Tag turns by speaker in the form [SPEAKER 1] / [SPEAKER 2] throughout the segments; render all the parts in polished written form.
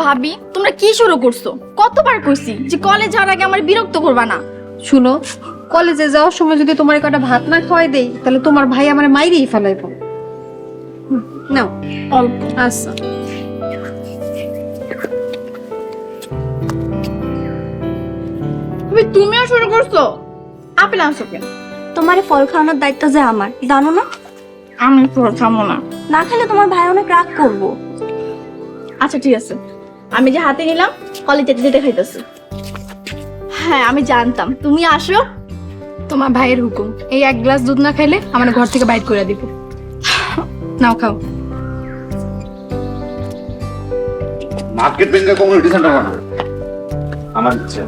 [SPEAKER 1] ভাবি তোমরা কি শুরু করছো? কতবার কইছি যে কলেজ যাওয়ার আগে আমার বিরক্ত করবা না।
[SPEAKER 2] শুনো, কলেজে যাওয়ার সময় যদি তোমার কটা ভাত না খাওয়াই দেই তাহলে তোমার ভাই আমার মাইরেই ফেলাইব। নাও
[SPEAKER 1] অল্প।
[SPEAKER 2] আচ্ছা।
[SPEAKER 1] তুমিও শুরু করছো? আপেল আনছো কেন?
[SPEAKER 3] তোমার ফল খাওয়ানোর দায়িত্ব যে আমার, জানো না?
[SPEAKER 1] আমি ফল খাবো না।
[SPEAKER 3] না খেলে তোমার ভাই অনেক রাগ করবো।
[SPEAKER 1] আচ্ছা ঠিক আছে, আমি যে হাতে নিলাম কলেজে যেতে খাইতেছি। হ্যাঁ আমি জানতাম তুমি আসো।
[SPEAKER 2] তোমার ভাইয়ের হুকুম, এই এক গ্লাস দুধ না খাইলে আমার ঘর থেকে বাইর করে দিব। নাও খাও।
[SPEAKER 4] মার্কেট ব্যাংকের কমিউনিটি সেন্টার বানাবো আমার ইচ্ছা।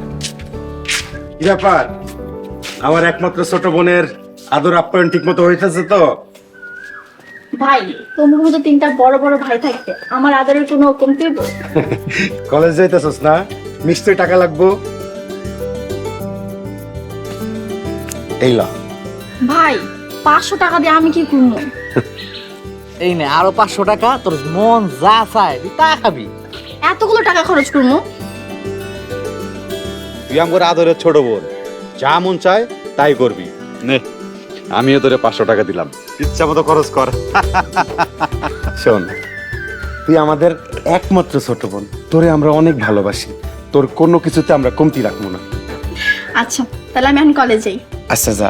[SPEAKER 5] কি ব্যাপার, আমার একমাত্র ছোট বোনের আদর আপ্যায়ন ঠিক মতো হইতেছে তো?
[SPEAKER 1] ভাই তোমার মতো তিনটা বড় বড় ভাই থাকতে আমার আদরের কোনো কমতি হইব?
[SPEAKER 5] কলেজ যাইতেছস না, নিশ্চয়ই টাকা লাগবো। এই লা।
[SPEAKER 1] ভাই 500 টাকা দিয়ে আমি কি করবো?
[SPEAKER 6] এই নে আরো 500 টাকা, তোর মন যা চায় তুই তা খাবি।
[SPEAKER 1] এতগুলো টাকা খরচ করবো?
[SPEAKER 4] তুই আমার আদরের ছোট বোন, যা মন চায় তাই করবি। নে আমিও তোরে 500 টাকা দিলাম, ইচ্ছা মতো খরচ কর।
[SPEAKER 5] শোন, তুই আমাদের একমাত্র ছোট বোন, তোরে আমরা অনেক ভালোবাসি, তোর কোনো কিছুতে আমরা কমতি রাখবো না।
[SPEAKER 1] আচ্ছা তাহলে আমি এখন কলেজ যাই।
[SPEAKER 5] আচ্ছা যা।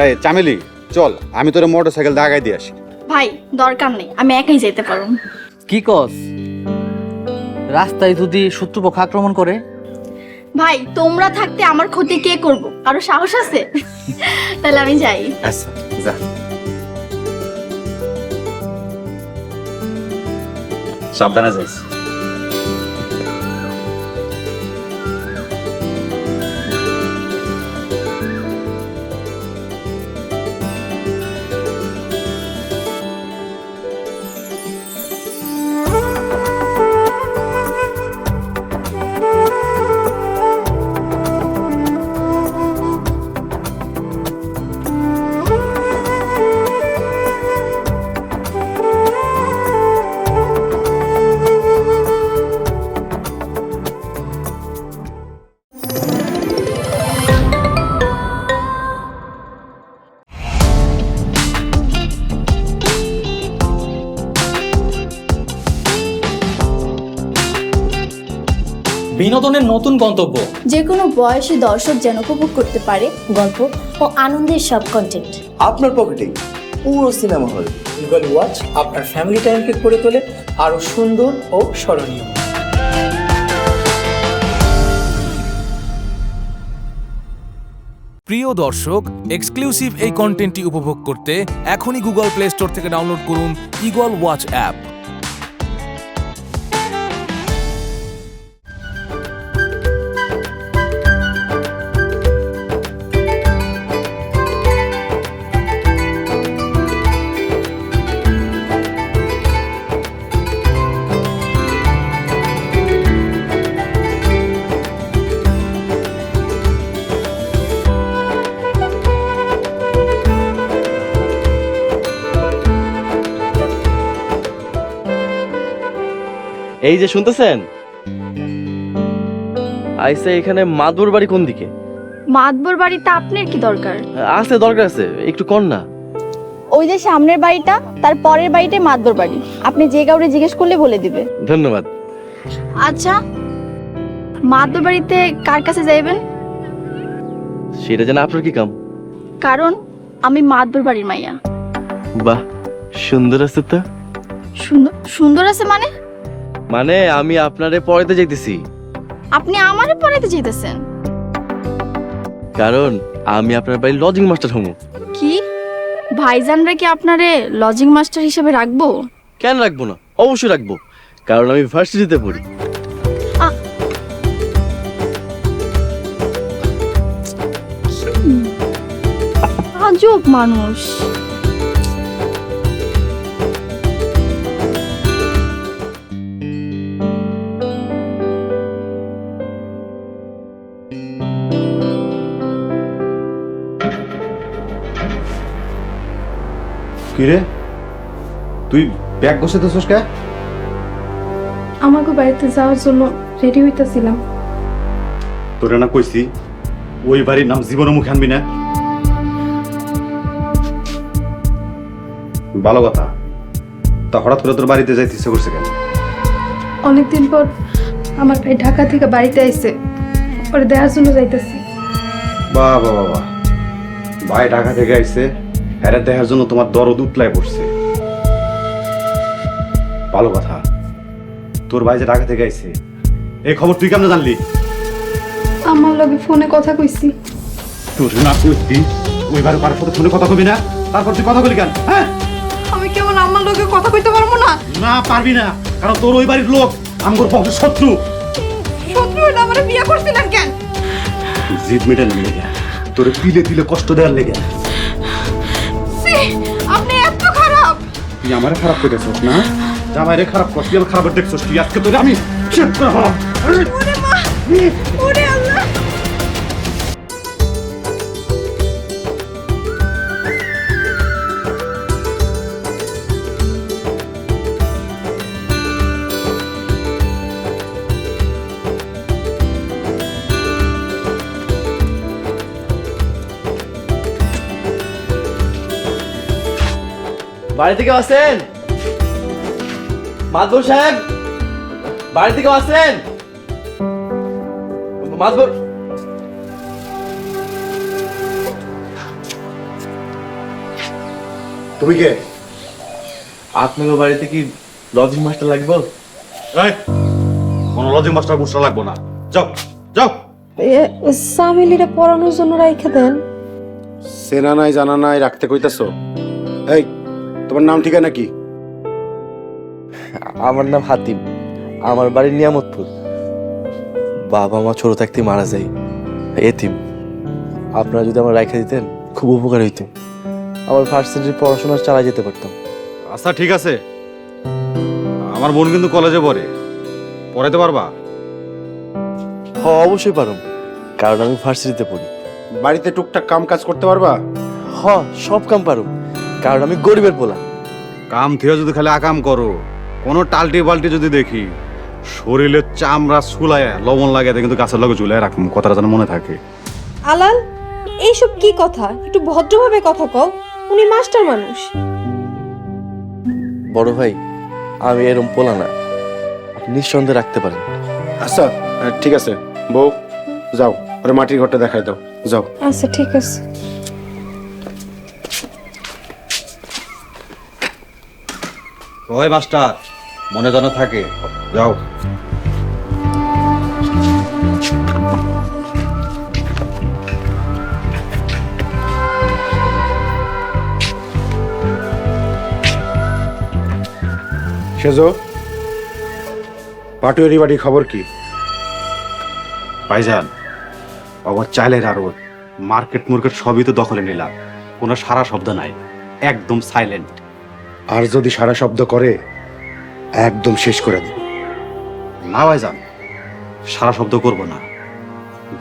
[SPEAKER 4] এই চামেলি চল, আমি তোরে মোটরসাইকেল দাগাই দিয়ে আসি।
[SPEAKER 1] ভাই দরকার নেই, আমি একাই যেতে পারবো।
[SPEAKER 6] কি কস? রাস্তায় যদি শত্রুপক্ষ আক্রমণ করে?
[SPEAKER 1] ভাই তোমরা থাকতে আমার ক্ষতি কে করবো? আরো সাহস আছে? তাহলে আমি যাই।
[SPEAKER 5] আচ্ছা যা।
[SPEAKER 4] সাবধানে যাইস।
[SPEAKER 7] বিনোদনের নতুন গন্তব্য,
[SPEAKER 1] যে কোনো বয়সী দর্শক যেন উপভোগ করতে পারে
[SPEAKER 3] গল্প ও আনন্দের সব কন্টেন্ট
[SPEAKER 8] আপনার পকেটেই পুরো সিনেমা হল।
[SPEAKER 7] গুগল ওয়াচ আপনার ফ্যামিলি টাইমকে করে তোলে আরো সুন্দর ও স্মরণীয়।
[SPEAKER 9] প্রিয় দর্শক, এক্সক্লুসিভ এই কন্টেন্টটি উপভোগ করতে এখনই গুগল প্লে স্টোর থেকে ডাউনলোড করুন ইগল ওয়াচ অ্যাপ।
[SPEAKER 10] এই যে শুনতেছেন, আইসা এখানে মাদুর বাড়ি কোন দিকে?
[SPEAKER 1] মাতবর বাড়িতে আপনার কি দরকার?
[SPEAKER 10] আছে, দরকার আছে, একটু কর না।
[SPEAKER 1] ওই যে সামনের বাড়িটা, তার পরের বাড়িটাই মাতবর বাড়ি। আপনি যে কাউরে জিজ্ঞেস করলে বলে দিবে।
[SPEAKER 10] ধন্যবাদ।
[SPEAKER 1] আচ্ছা মাতবর বাড়িতে কার কাছে যাইবেন?
[SPEAKER 10] সেটা যেন আপনার কি কাম?
[SPEAKER 1] কারণ আমি মাতবর বাড়ির মাইয়া।
[SPEAKER 10] বাহ, সুন্দর আছে তো।
[SPEAKER 1] সুন্দর সুন্দর আছে মানে?
[SPEAKER 10] মানে আমি আপনারে পড়াইতে যাইতেছি।
[SPEAKER 1] আপনি আমারে পড়াইতে চাইতেছেন?
[SPEAKER 10] কারণ আমি আপনার বাড়ির লজিং মাস্টার হমু।
[SPEAKER 1] কি ভাইজানরা কি আপনারে লজিং মাস্টার হিসেবে রাখবো?
[SPEAKER 10] কেন রাখবো না, অবশ্যই রাখবো, কারণ আমি ভার্সিটিতে পড়ি।
[SPEAKER 1] আজব মানুষ।
[SPEAKER 4] কিরে তুই ব্যাগ গোছাতেছিস কে?
[SPEAKER 2] আমাকে বাড়িতে যাওয়ার জন্য রেডি হইতাছিলাম।
[SPEAKER 4] তোরে না কইছি ওই বাড়ির নাম জীবনে মুখে আনবি না। ভালো কথা, তা হঠাৎ করে তোর বাড়িতে যাইতে ইচ্ছে করছে কেন?
[SPEAKER 2] অনেকদিন পর আমার ভাই ঢাকা থেকে বাড়িতে আইছে, ওরে দেখার জন্য যাইতেছি।
[SPEAKER 4] বাহ বাহ বাহ, ভাই ঢাকা থেকে আইছে, এরা দেখার জন্য তোমার দরদ উতলায় পড়ছে। ভালো কথা, তোর ভাই যে ঢাকা থেকে আইছে এই খবর তুই কেমনে জানলি?
[SPEAKER 2] আমার লগে ফোনে কথা কইছি।
[SPEAKER 4] তোর না কইছি ওই বারে পার সাথে ফোনে কথা কবি না, তারপর তুই কথা বলি কেন? হ্যাঁ,
[SPEAKER 2] আমি কেমন আমার লগে কথা কইতে পারবো না?
[SPEAKER 4] না পারবি না, কারণ তোর ওই বাড়ির লোক আমগোর বংশের শত্রু।
[SPEAKER 2] শত্রু হইলে আমার বিয়ে করছিলেন কেন?
[SPEAKER 4] জিদ মেটানোর লেগে, তোর তিলে তিলে কষ্ট দেওয়ার লেগে।
[SPEAKER 2] আপনি এত খারাপ!
[SPEAKER 4] তুই আমারে খারাপ করে দেখছস না? জামাইরে খারাপ করছিস, তুই খারাপ দেখছস। তুই আজকে তোরে আমি শেষ করে ফেলাম।
[SPEAKER 2] ওরে মা, ওরে আল্লাহ!
[SPEAKER 10] বাড়ি থেকে আসেন মাদবর সাহেব, বাড়ি থেকে আসেন মাদবর।
[SPEAKER 4] তুমি কে?
[SPEAKER 10] আপনাদের বাড়িতে কি লজিং মাস্টার লাগবে?
[SPEAKER 4] কোনো লজিং মাস্টার মুস্টার লাগবো না, যাও যাও।
[SPEAKER 2] সামিলিরে পড়ানোর জন্য রাইখা দেন।
[SPEAKER 5] সেনা নাই জানা নাই রাখতে কইতাছো? এই তোমার নাম ঠিকানা কি?
[SPEAKER 10] আমার নাম হাতিম, আমার বাড়ি নিয়ামতপুর। বাবা মা ছোট থাকতে মারা যায়, এতিম। আপনারা যদি আমার রাইখা দিতেন খুব উপকার হইতো, আমার ভার্সিটির পড়াশোনা চালাই যেতে পারতাম।
[SPEAKER 4] আচ্ছা ঠিক আছে, আমার বোন কিন্তু কলেজে পড়ে, পড়াইতে পারবা?
[SPEAKER 10] হ্যাঁ অবশ্যই পারুম, কারণ আমি ভার্সিটিতে পড়ি।
[SPEAKER 5] বাড়িতে টুকটাক কাম কাজ করতে পারবা?
[SPEAKER 10] হ্যাঁ সব কাম পারুম, কারণ আমি গরিবের পোলা।
[SPEAKER 4] কাম থেকে যদি খালি আকাম করো, কোনো টালটি বাল্টি যদি দেখি, শরীরের চামড়া ছুলায় লবণ লাগাতে কিন্তু গাছের লগে ঝুলায় রাখুন, কথাটা যেন মনে থাকে।
[SPEAKER 2] আলাল, এইসব কি কথা? একটু ভদ্রভাবে কথা কও, উনি মাস্টার মানুষ।
[SPEAKER 10] বড় ভাই, আমি এরম পোলা না, আপনি নিঃসন্দেহে রাখতে পারেন।
[SPEAKER 5] আচ্ছা ঠিক আছে বউ, যাও ওরে মাটির ঘরটা দেখাই দাও, যাও।
[SPEAKER 2] আচ্ছা ঠিক আছে।
[SPEAKER 4] ওই মাস্টার, মনে যেন থাকে, যাও।
[SPEAKER 5] সেজো, পাটুয়ারি বাড়ির খবর কি?
[SPEAKER 4] ভাইজান, আবার চাইলের আরো মার্কেট মুর্কেট সবই তো দখলে নিলাম, কোনো সারা শব্দ নাই, একদম সাইলেন্ট।
[SPEAKER 5] আর যদি সারা শব্দ করে একদম শেষ করে দেব।
[SPEAKER 4] না ভাইজান, সারা শব্দ করব না।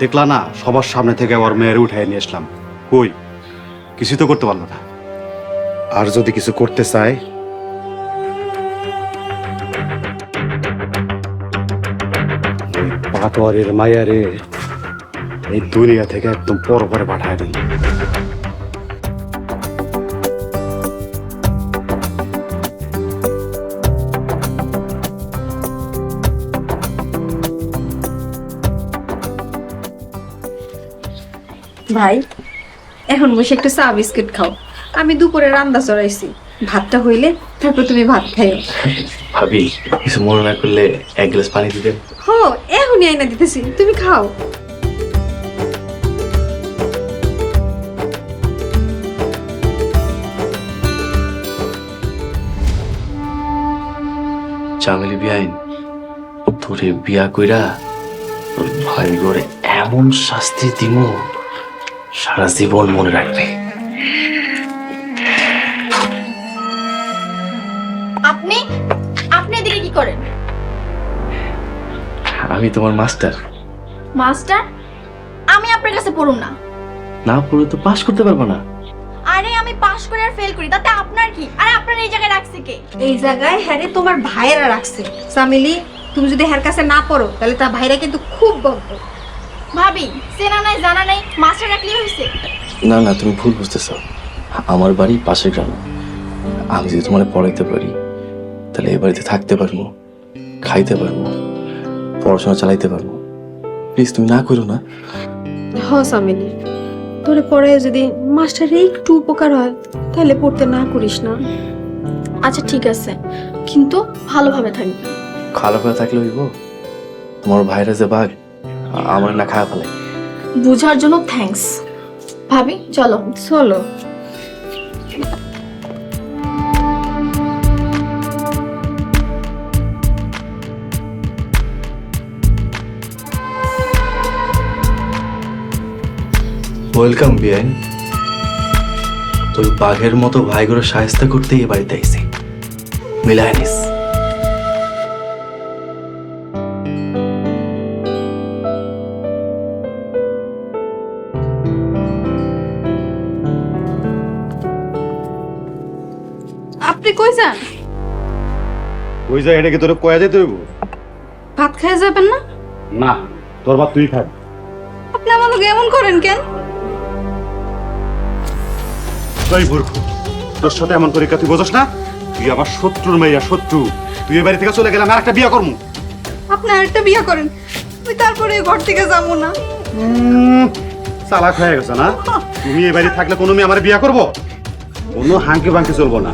[SPEAKER 4] দেখলা না সবার সামনে থেকে আবার মেয়ের উঠাই নিয়ে আসলাম, কই কিছু তো করতে পারলো না।
[SPEAKER 5] আর যদি কিছু করতে চায়,
[SPEAKER 4] পাটোয়ারের মায়ারে এই দুনিয়া থেকে একদম পরে পাঠায় দেন।
[SPEAKER 2] ভাই, এখন বসে একটু চা বিস্কুট খাও। আমি দুপুরে রান্না চড়াইছি, ভাতটা হইলে তারপর তুমি ভাত খাইও।
[SPEAKER 10] ভাবি, কিছু মনে না করলে এক গ্লাস পানি দিবেন?
[SPEAKER 2] হো, এখনই আইনা দিতেছি, তুমি খাও।
[SPEAKER 10] চামেলি বিয়াইন, তোরে বিয়া কইরা তোর ভাই করে এমন শাস্তি দিব সারা জীবন মনে রাখবে।
[SPEAKER 1] আপনি আপনি এদিকে কি করেন?
[SPEAKER 10] আমি তোমার মাস্টার।
[SPEAKER 1] মাস্টার? আমি আপনার কাছে পড়ুম না।
[SPEAKER 10] না পড়লে তো পাস করতে পারবো না।
[SPEAKER 1] আরে আমি পাশ করে আর ফেল করি তাতে আপনার কি? আরে আপনার এই জায়গায় রাখছে কে?
[SPEAKER 2] এই জায়গায় হ্যারে তোমার ভাইয়েরা রাখছে। সামিলি, তুমি যদি হ্যার কাছে না পড়ো তাহলে তার ভাইরা কিন্তু খুব বকবে।
[SPEAKER 1] ভাবি, চেনা নাই জানা নাই, মাস্টার রাখলেই হয়েছে।
[SPEAKER 10] না না, তুমি ভুল বুঝতেছো। আমার বাড়ি পাশের গ্রামে। আমি যদি তোমার পড়াইতে পারি তাহলে এই বাড়িতে থাকতে পারবো, খাইতে পারবো, পড়াশোনা চালাইতে পারবো। প্লিজ তুমি না করো না।
[SPEAKER 2] হ সামিলি, তোরে পড়ায় যদি মাস্টারের একটু উপকার হয় তাহলে পড়তে না করিস না।
[SPEAKER 1] আচ্ছা ঠিক আছে, কিন্তু ভালোভাবে থাকবে।
[SPEAKER 10] খারাপ হয়ে থাকলে হইব? তোমার ভাইরা যে বাঘ, আমার না খাওয়া ফেলে।
[SPEAKER 1] বুঝার জন্য থ্যাঙ্কস। ভাবি চলো।
[SPEAKER 2] চলো।
[SPEAKER 10] ওয়েলকাম বিয়াইন। তুই বাঘের মতো ভাইগুলো সাহায্য করতে এই বাড়িতে আইসি। মিলায় নিস।
[SPEAKER 2] আপনি কই যান?
[SPEAKER 4] ওই যায় এটাকে তোর কয়া যেতে হইব?
[SPEAKER 2] ভাত খেয়ে যাবেন না?
[SPEAKER 4] না, তোর ভাত তুই খাবি।
[SPEAKER 2] আপনি আমার লোক এমন করেন কেন?
[SPEAKER 4] তুই মূর্খ, তোর সাথে এমন করে তুই বোঝস না? তুই আমার শত্রুর মাইয়া, শত্রু। তুই এই বাড়ি থেকে চলে গেলাম আর একটা বিয়া করবো।
[SPEAKER 2] আপনি আরেকটা বিয়ে করেন, আমি তারপরে ঘর থেকে যাবো না।
[SPEAKER 4] চালাক হয়ে গেছে না? তুমি এই বাড়ি থাকলে কোনো মেয়ে আমার বিয়া করবো? কোনো হাঙ্কি বাঙ্কি চলবো না,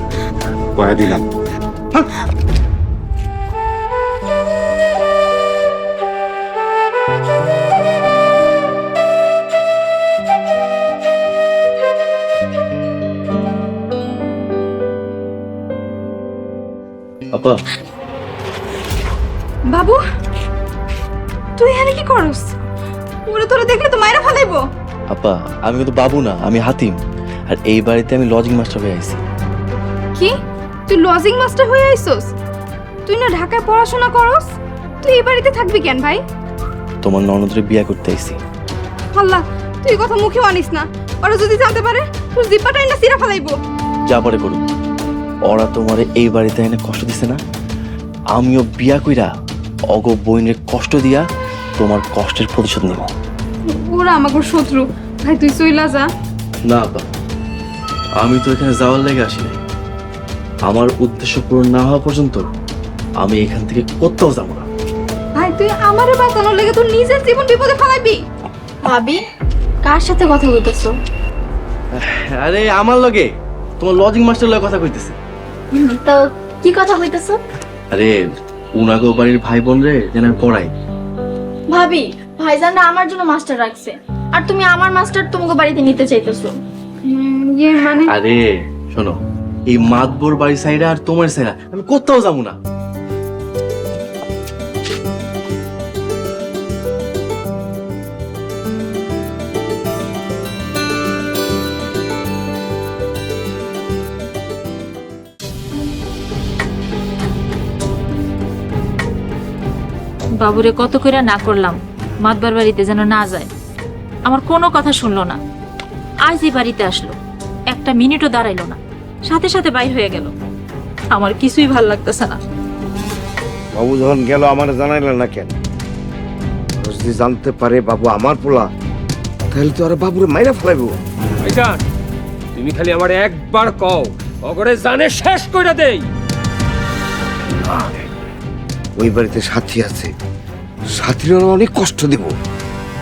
[SPEAKER 4] কয়া দিলাম। হ্যাঁ।
[SPEAKER 10] আপা,
[SPEAKER 2] বাবু, তুই এখানে কি করস? ওরে তোরে দেখলে তো মাইরা ফেলাইবো।
[SPEAKER 10] আপা, আমি কিন্তু বাবু না, আমি হাতিম। আর এই বাড়িতে আমি লজিং মাস্টার হয়ে আইছি।
[SPEAKER 2] কি? তুই লজিং মাস্টার হয়ে আইছস? তুই না ঢাকায় পড়াশোনা করস? তুই এই বাড়িতে থাকবি কেন ভাই?
[SPEAKER 10] তোমার ননদরে বিয়া করতে আইছি।
[SPEAKER 2] আল্লাহ, তুই কথা মুখেও আনিস না। ওরা যদি জানতে পারে তোর জিব্বাটাই না সিরা ফেলাইবো।
[SPEAKER 10] যা পারে করুক। ওরা তোমারে এই বাড়িতে এনে কষ্ট দিছে না? আমিও বিয়া কইরা অগ বইনের কষ্ট দিয়া তোমার কষ্টের প্রতিশোধ নেব।
[SPEAKER 2] ওরা আমাকে শত্রু। ভাই তুই চইলা যা।
[SPEAKER 10] না আপা, আমি তো এখানে যাওয়ার লেগে আসি নাই। আমার উদ্দেশ্য পূরণ না হওয়া পর্যন্ত আমি এখান থেকে কোথাও যাবো না।
[SPEAKER 2] ভাই তুই আমারে বাঁচানোর লেগে তোর নিজের জীবন বিপদে ফেলাইবি?
[SPEAKER 1] ভাবি, কার সাথে কথা বলতেছো?
[SPEAKER 10] আরে আমার লগে তোমার লজিং মাস্টার লগে কথা কইতেছে।
[SPEAKER 1] তো কি কথা কইতেছো?
[SPEAKER 10] আরে উনাগো বাড়ির ভাই বোন রে যেন আমি পড়াই।
[SPEAKER 1] ভাবি, ভাইজানরা আমার জন্য মাস্টার রাখছে আর তুমি আমার মাস্টার তোমাকে বাড়িতে নিতে চাইতেছো।
[SPEAKER 2] ইয়ে মানে
[SPEAKER 10] আরে শোনো, এই মাতবর বাড়ি সাইডে আর তোমার সাইডে আমি কোথাও যাবো না।
[SPEAKER 11] বাবুরে কত কইরা না করলাম মাতবার বাড়িতে যেন না যায়, আমার কোনো কথা শুনলো না। আজ এই বাড়িতে আসলো, একটা মিনিটও দাঁড়াইলো না, সাথে সাথে বাইর হয়ে গেল। আমার কিছুই ভাল লাগতেছে না।
[SPEAKER 5] বাবু যখন গেল আমার জানাইলেন না কেন? যদি জানতে পারে বাবু আমার পোলা, তাহলে তো আর বাবুরে মাইরা ফেলাইবো।
[SPEAKER 12] ভাইজান, তুমি খালি আমার একবার কও, অগরে জানে শেষ কইরা দেই।
[SPEAKER 5] ওই বাড়িতে সাথী আছে, সাথীর অনেক কষ্ট দিব।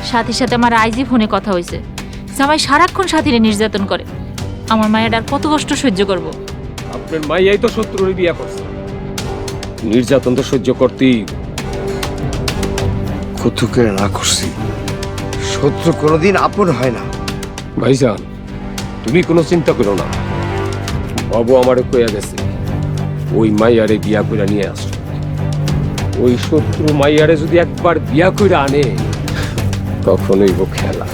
[SPEAKER 11] সাথীর সাথে আমার আইজি ফোনে কথা হয়েছে, জামাই সারাক্ষণ সাথীরে নির্যাতন করে। আমার মায়ের আর কত কষ্ট সহ্য করব?
[SPEAKER 12] আপনার মাইয়াই তো শত্রুর বিয়া করছে, নির্যাতন তো সহ্য করতেই।
[SPEAKER 5] কত করে না করছি, শত্রু কোনোদিন আপন হয় না।
[SPEAKER 12] ভাইজান, তুমি কোনো চিন্তা করো না, বাবু আমারে কইয়া গেছে ওই মাইয়ারে বিয়া কইরা নিয়ে আসো। ওই শত্রু মাইয়ারে যদি একবার বিয়া কইরা আনে তখন হইব খেলা।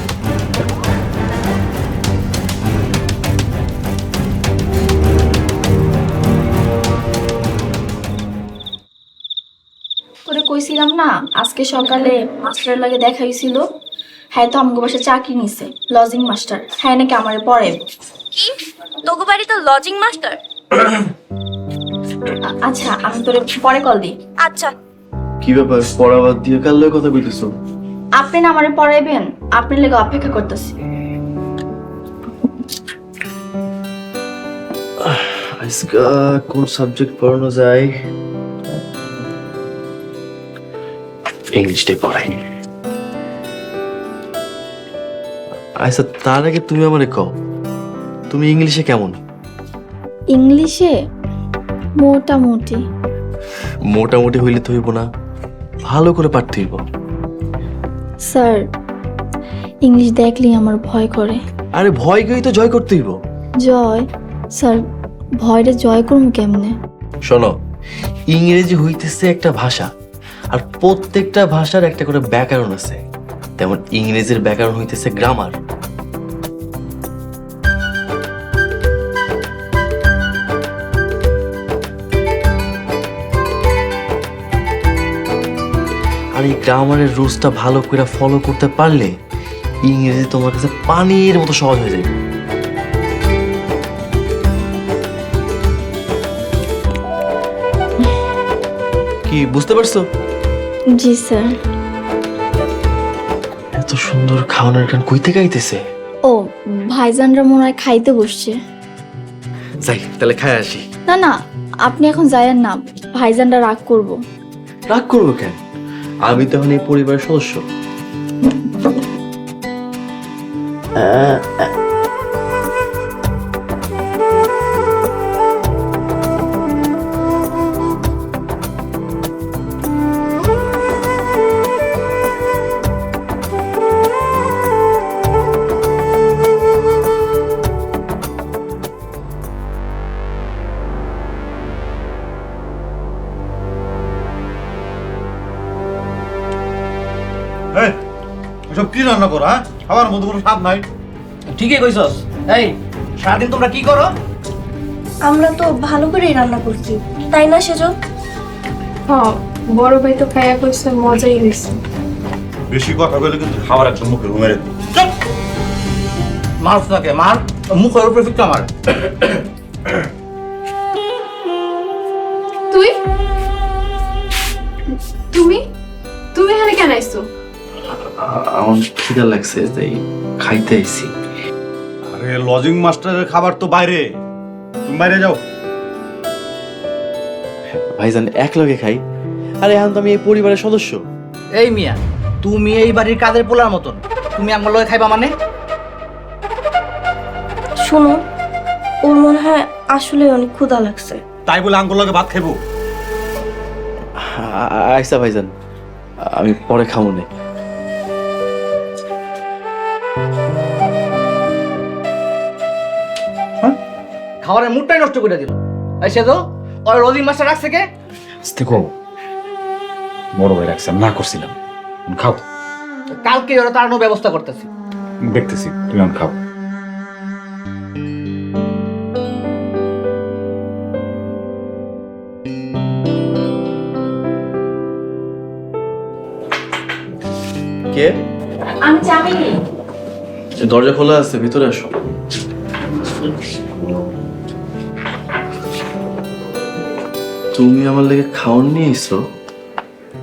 [SPEAKER 1] কইছিলাম না আজকে সকালে মাস্টারের লাগে দেখা হইছিল। হ্যাঁ তো আমাকে বাসায় চাকরি নিছে, লজিং মাস্টার। হ্যাঁ নাকি আমারে পড়াইব।
[SPEAKER 3] কি তোগো বাড়ি তো লজিং মাস্টার?
[SPEAKER 1] আচ্ছা আমি তোরে পরে কল দিই।
[SPEAKER 3] আচ্ছা।
[SPEAKER 10] কি ব্যাপার পড়াবাদ দিয়ে কার লগে কথা কইতেছো?
[SPEAKER 1] আপনি না আমারে পড়াইবেন, আপনার লেগে অপেক্ষা করতেছি।
[SPEAKER 10] আজকা কোন সাবজেক্ট পড়ানো যায়? ইংলিশটাই পড়াই। আচ্ছা তার আগে তুমি আমারে কও, তুমি ইংলিশে কেমন?
[SPEAKER 1] ইংলিশে মোটামুটি।
[SPEAKER 10] মোটামুটি হইলে তো হইব না, ভালো করে পারতে হইব।
[SPEAKER 1] স্যার ইংলিশ দেখলেই আমার ভয় করে।
[SPEAKER 10] আরে ভয়কেই তো জয় করতে হইব।
[SPEAKER 1] জয়? স্যার ভয়টা জয় করবো কেমনে?
[SPEAKER 10] শোনো, ইংরেজি হইতেছে একটা ভাষা, আর প্রত্যেকটা ভাষার একটা করে ব্যাকরণ আছে। তেমন ইংরেজির ব্যাকরণ হইতেছে গ্রামার। আর এই গ্রামারের রুলসটা ভালো করে ফলো করতে পারলে ইংরেজি তোমার কাছে পানির মতো সহজ হয়ে যাবে। কি বুঝতে পারছো?
[SPEAKER 1] জি স্যার।
[SPEAKER 10] এত সুন্দর খাওয়ানোর গান কই থেকে আইতেছে?
[SPEAKER 1] ও ভাইজানরা মনে হয় খাইতে বসছে।
[SPEAKER 10] যাই তাহলে খাই আসি।
[SPEAKER 1] না না আপনি এখন যায়েন না, ভাইজানরা রাগ করবো।
[SPEAKER 10] রাগ করবো কেন? আমি তো এখন এই পরিবারের সদস্য।
[SPEAKER 4] এসব কি রান্না করো? হ্যাঁ খাবার মধ্যে কোনো স্বাদ নাই।
[SPEAKER 6] ঠিকই কইছস। এই সারাদিন তোমরা কি করো?
[SPEAKER 3] আমরা তো ভালো করেই রান্না করছি, তাই না সেজো?
[SPEAKER 2] হ্যাঁ বড় ভাই তো খাইয়া কইছে মজাই হইছে।
[SPEAKER 4] বেশি কথা বলে কিন্তু খাবার একদম মুখে মেরে দিই।
[SPEAKER 6] মারছ নাকি? মার মুখের উপরে ফিক্কা মার।
[SPEAKER 2] তুই তুমি তুমি এখানে কেন আইছো?
[SPEAKER 10] আমার খিদা লাগছে তাই খাইতে আইছি।
[SPEAKER 4] আরে লজিং মাস্টারের খাবার তো বাইরে, তুমি বাইরে যাও।
[SPEAKER 10] ভাইজান এক লগে খাই। আরে এখন তো আমি এই পরিবারের সদস্য।
[SPEAKER 6] এই মিয়া, তুমি এই বাড়ির কাদের পোলার মতন, তুমি আমার লগে খাইবা মানে?
[SPEAKER 3] শোনো, ওর মনে হয় আসলে অনেক ক্ষুধা লাগছে।
[SPEAKER 4] তাই বলে আঙ্গুল লগে ভাত খাইবো?
[SPEAKER 10] আইসা ভাইজান, আমি পরে খাবো না।
[SPEAKER 6] খাবারের মুডটাই নষ্ট করে দিল। এই সেজো, ওই রোজিং মাস্টার রাখছে কে?
[SPEAKER 4] দেখো বড় ভাই রাখছে, না করছিলাম। খাও।
[SPEAKER 6] কালকে ওরা তাড়ানোর ব্যবস্থা করতেছি।
[SPEAKER 4] দেখতেছি, তুমি খাও।
[SPEAKER 10] কে?
[SPEAKER 1] আমি চাবি নেই।
[SPEAKER 10] দরজা খোলা আছে, ভিতরে আসো। তুমি আমার লেগে খাওয়ান নিয়ে এসো?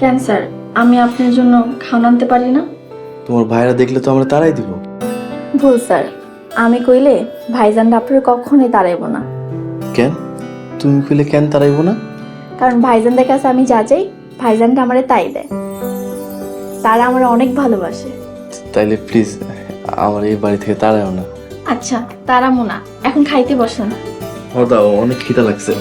[SPEAKER 1] কেন স্যার, আমি আপনার জন্য খাওয়া আনতে পারি না?
[SPEAKER 10] তোমার ভাইরা দেখলে তো আমরা তারাই দিব।
[SPEAKER 1] ভুল স্যার, আমি কইলে ভাইজানরা আপনার কখনোই তাড়াইব না।
[SPEAKER 10] কেন? তুমি কইলে কেন তারাইব না?
[SPEAKER 1] কারণ ভাইজানদের কাছে আমি যা চাই ভাইজানটা আমারে তাই দেয়। তারা আমার অনেক ভালোবাসে।
[SPEAKER 10] তাইলে প্লিজ আমার এই বাড়ি থেকে তাড়াও না।
[SPEAKER 1] আচ্ছা তাড়ামো না, এখন খাইতে বসেন।
[SPEAKER 10] ও দাও, অনেক খিদা লাগছে।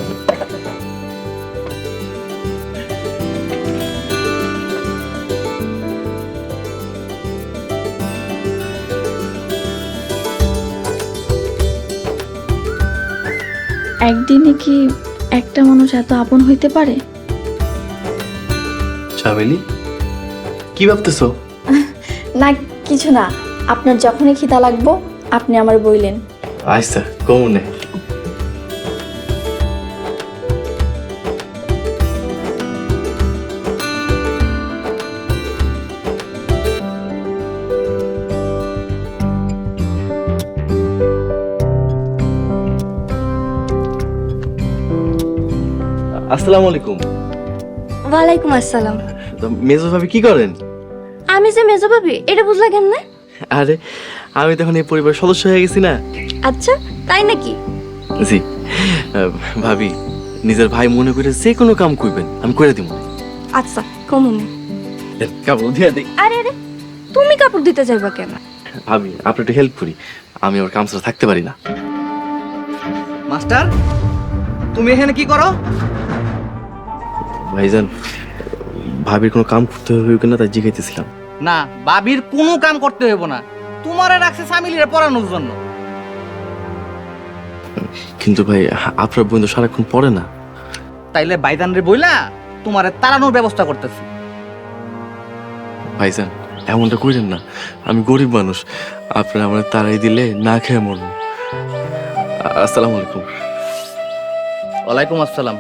[SPEAKER 1] একদিনে কি একটা মানুষ এত আপন হইতে পারে?
[SPEAKER 10] চামেলি, কি ভাবতেছো?
[SPEAKER 1] না কিছু না, আপনার যখনই খিদা লাগবো আপনি আমার বইলেন।
[SPEAKER 10] আচ্ছা কমনে। আসসালামু আলাইকুম।
[SPEAKER 3] ওয়ালাইকুম আসসালাম।
[SPEAKER 10] তো মেজো ভাবি কি করেন?
[SPEAKER 3] আমি যে মেজো ভাবি এটা বুঝলা কেন না?
[SPEAKER 10] আরে আমি তখন এই পরিবারের সদস্য হয়ে গেছি না।
[SPEAKER 3] আচ্ছা তাই নাকি?
[SPEAKER 10] জি ভাবি, নিজের ভাই মনে করে যে কোনো কাম করবেন আমি করে দিব।
[SPEAKER 3] আচ্ছা কমুনি।
[SPEAKER 10] কাপড় দিয়ে দিই।
[SPEAKER 3] আরে আরে তুমি কাপড় দিতে যাইবা কেন?
[SPEAKER 10] ভাবি আপনি একটু হেল্প করি, আমি ওর কাম ছাড়া থাকতে পারি না।
[SPEAKER 6] মাস্টার, তুমি এখানে কি করো?
[SPEAKER 10] ভাইজান, ভাবির কোনো কাম করতে হবে কিনা তাই জিজ্ঞাইতেছিলাম।
[SPEAKER 6] না, বাবির কোনো কাম করতে হইব না, তোমারে রাখছে সামিলিরে পড়ানোর জন্য।
[SPEAKER 10] কিন্তু ভাই আপনার বন্ধু সারাক্ষণ পড়ে না।
[SPEAKER 6] তাইলে বাইদান রে বইলা তোমারে তাড়ানোর ব্যবস্থা করতেছি।
[SPEAKER 10] ভাইজান এমনটা করেন না, আমি গরিব মানুষ, আপনারা আমার তাড়াই দিলে না খেয়ে মরবো। আসসালামু আলাইকুম।
[SPEAKER 6] ওয়ালাইকুম আসসালাম।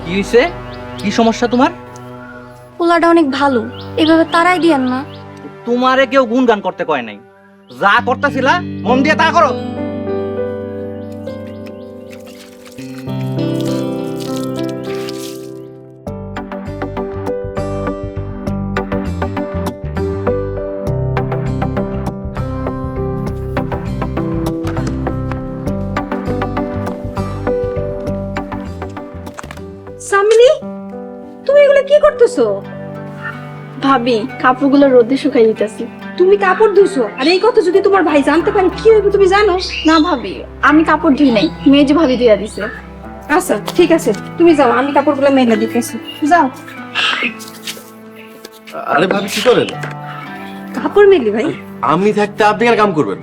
[SPEAKER 6] কি হইছে? কি সমস্যা তোমার?
[SPEAKER 3] পোলাটা অনেক ভালো, এভাবে তারাই দিয়েন না।
[SPEAKER 6] তোমারে কেউ গুণগান করতে কয় নাই, যা করতেছিলা মন দিয়ে তা করো।
[SPEAKER 2] সামিলি, তুমি এগুলো কি করতেছো?
[SPEAKER 1] ভাবি কাপড়গুলো রোদে শুকাই দিতেছি।
[SPEAKER 2] তুমি কাপড় ধুইছো, আর এই কথা যদি তোমার ভাই জানতে পারে কি হবে তুমি জানো?
[SPEAKER 1] না ভাবি, আমি কাপড় ধুই নাই, মেজো ভাবি ধুইয়া দিছে।
[SPEAKER 2] আচ্ছা ঠিক আছে, তুমি যাও, আমি কাপড়গুলো মেলে দিতেছি। যাও।
[SPEAKER 10] আরে ভাবি কি করেন?
[SPEAKER 2] কাপড় মেলি ভাই।
[SPEAKER 10] আমি থাকতে আপনি আর কাম করবেন?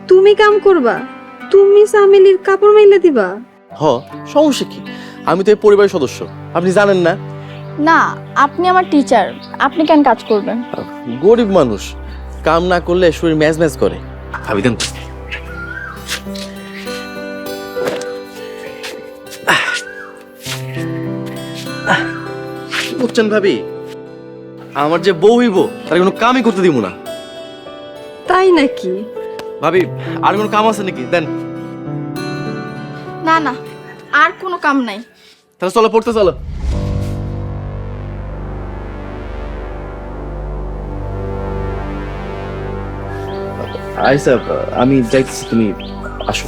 [SPEAKER 2] তুমি কাম করবা? তুমি সামিলির কাপড় মেলে দিবা?
[SPEAKER 10] হ, সমস্যা কি? আমি তো এই পরিবারের সদস্য, আপনি জানেন না?
[SPEAKER 1] না, আপনি আমার টিচার, আপনি কেন কাজ করবেন?
[SPEAKER 10] গরিব মানুষ, কাম না করলে শরীর ম্যাজ ম্যাজ করে। ভাবি দেন তো। বুঝছেন ভাবি, আমার যে বউ হইব তার কোনো কামই করতে দিব না।
[SPEAKER 2] তাই নাকি?
[SPEAKER 10] ভাবি আর কোনো কাম আছে নাকি? দেন।
[SPEAKER 1] না না, আর কোনো কাম নাই।
[SPEAKER 10] তাহলে চলো, পড়তে চলো। আইসা আমি যাইতেছি, তুমি আসো।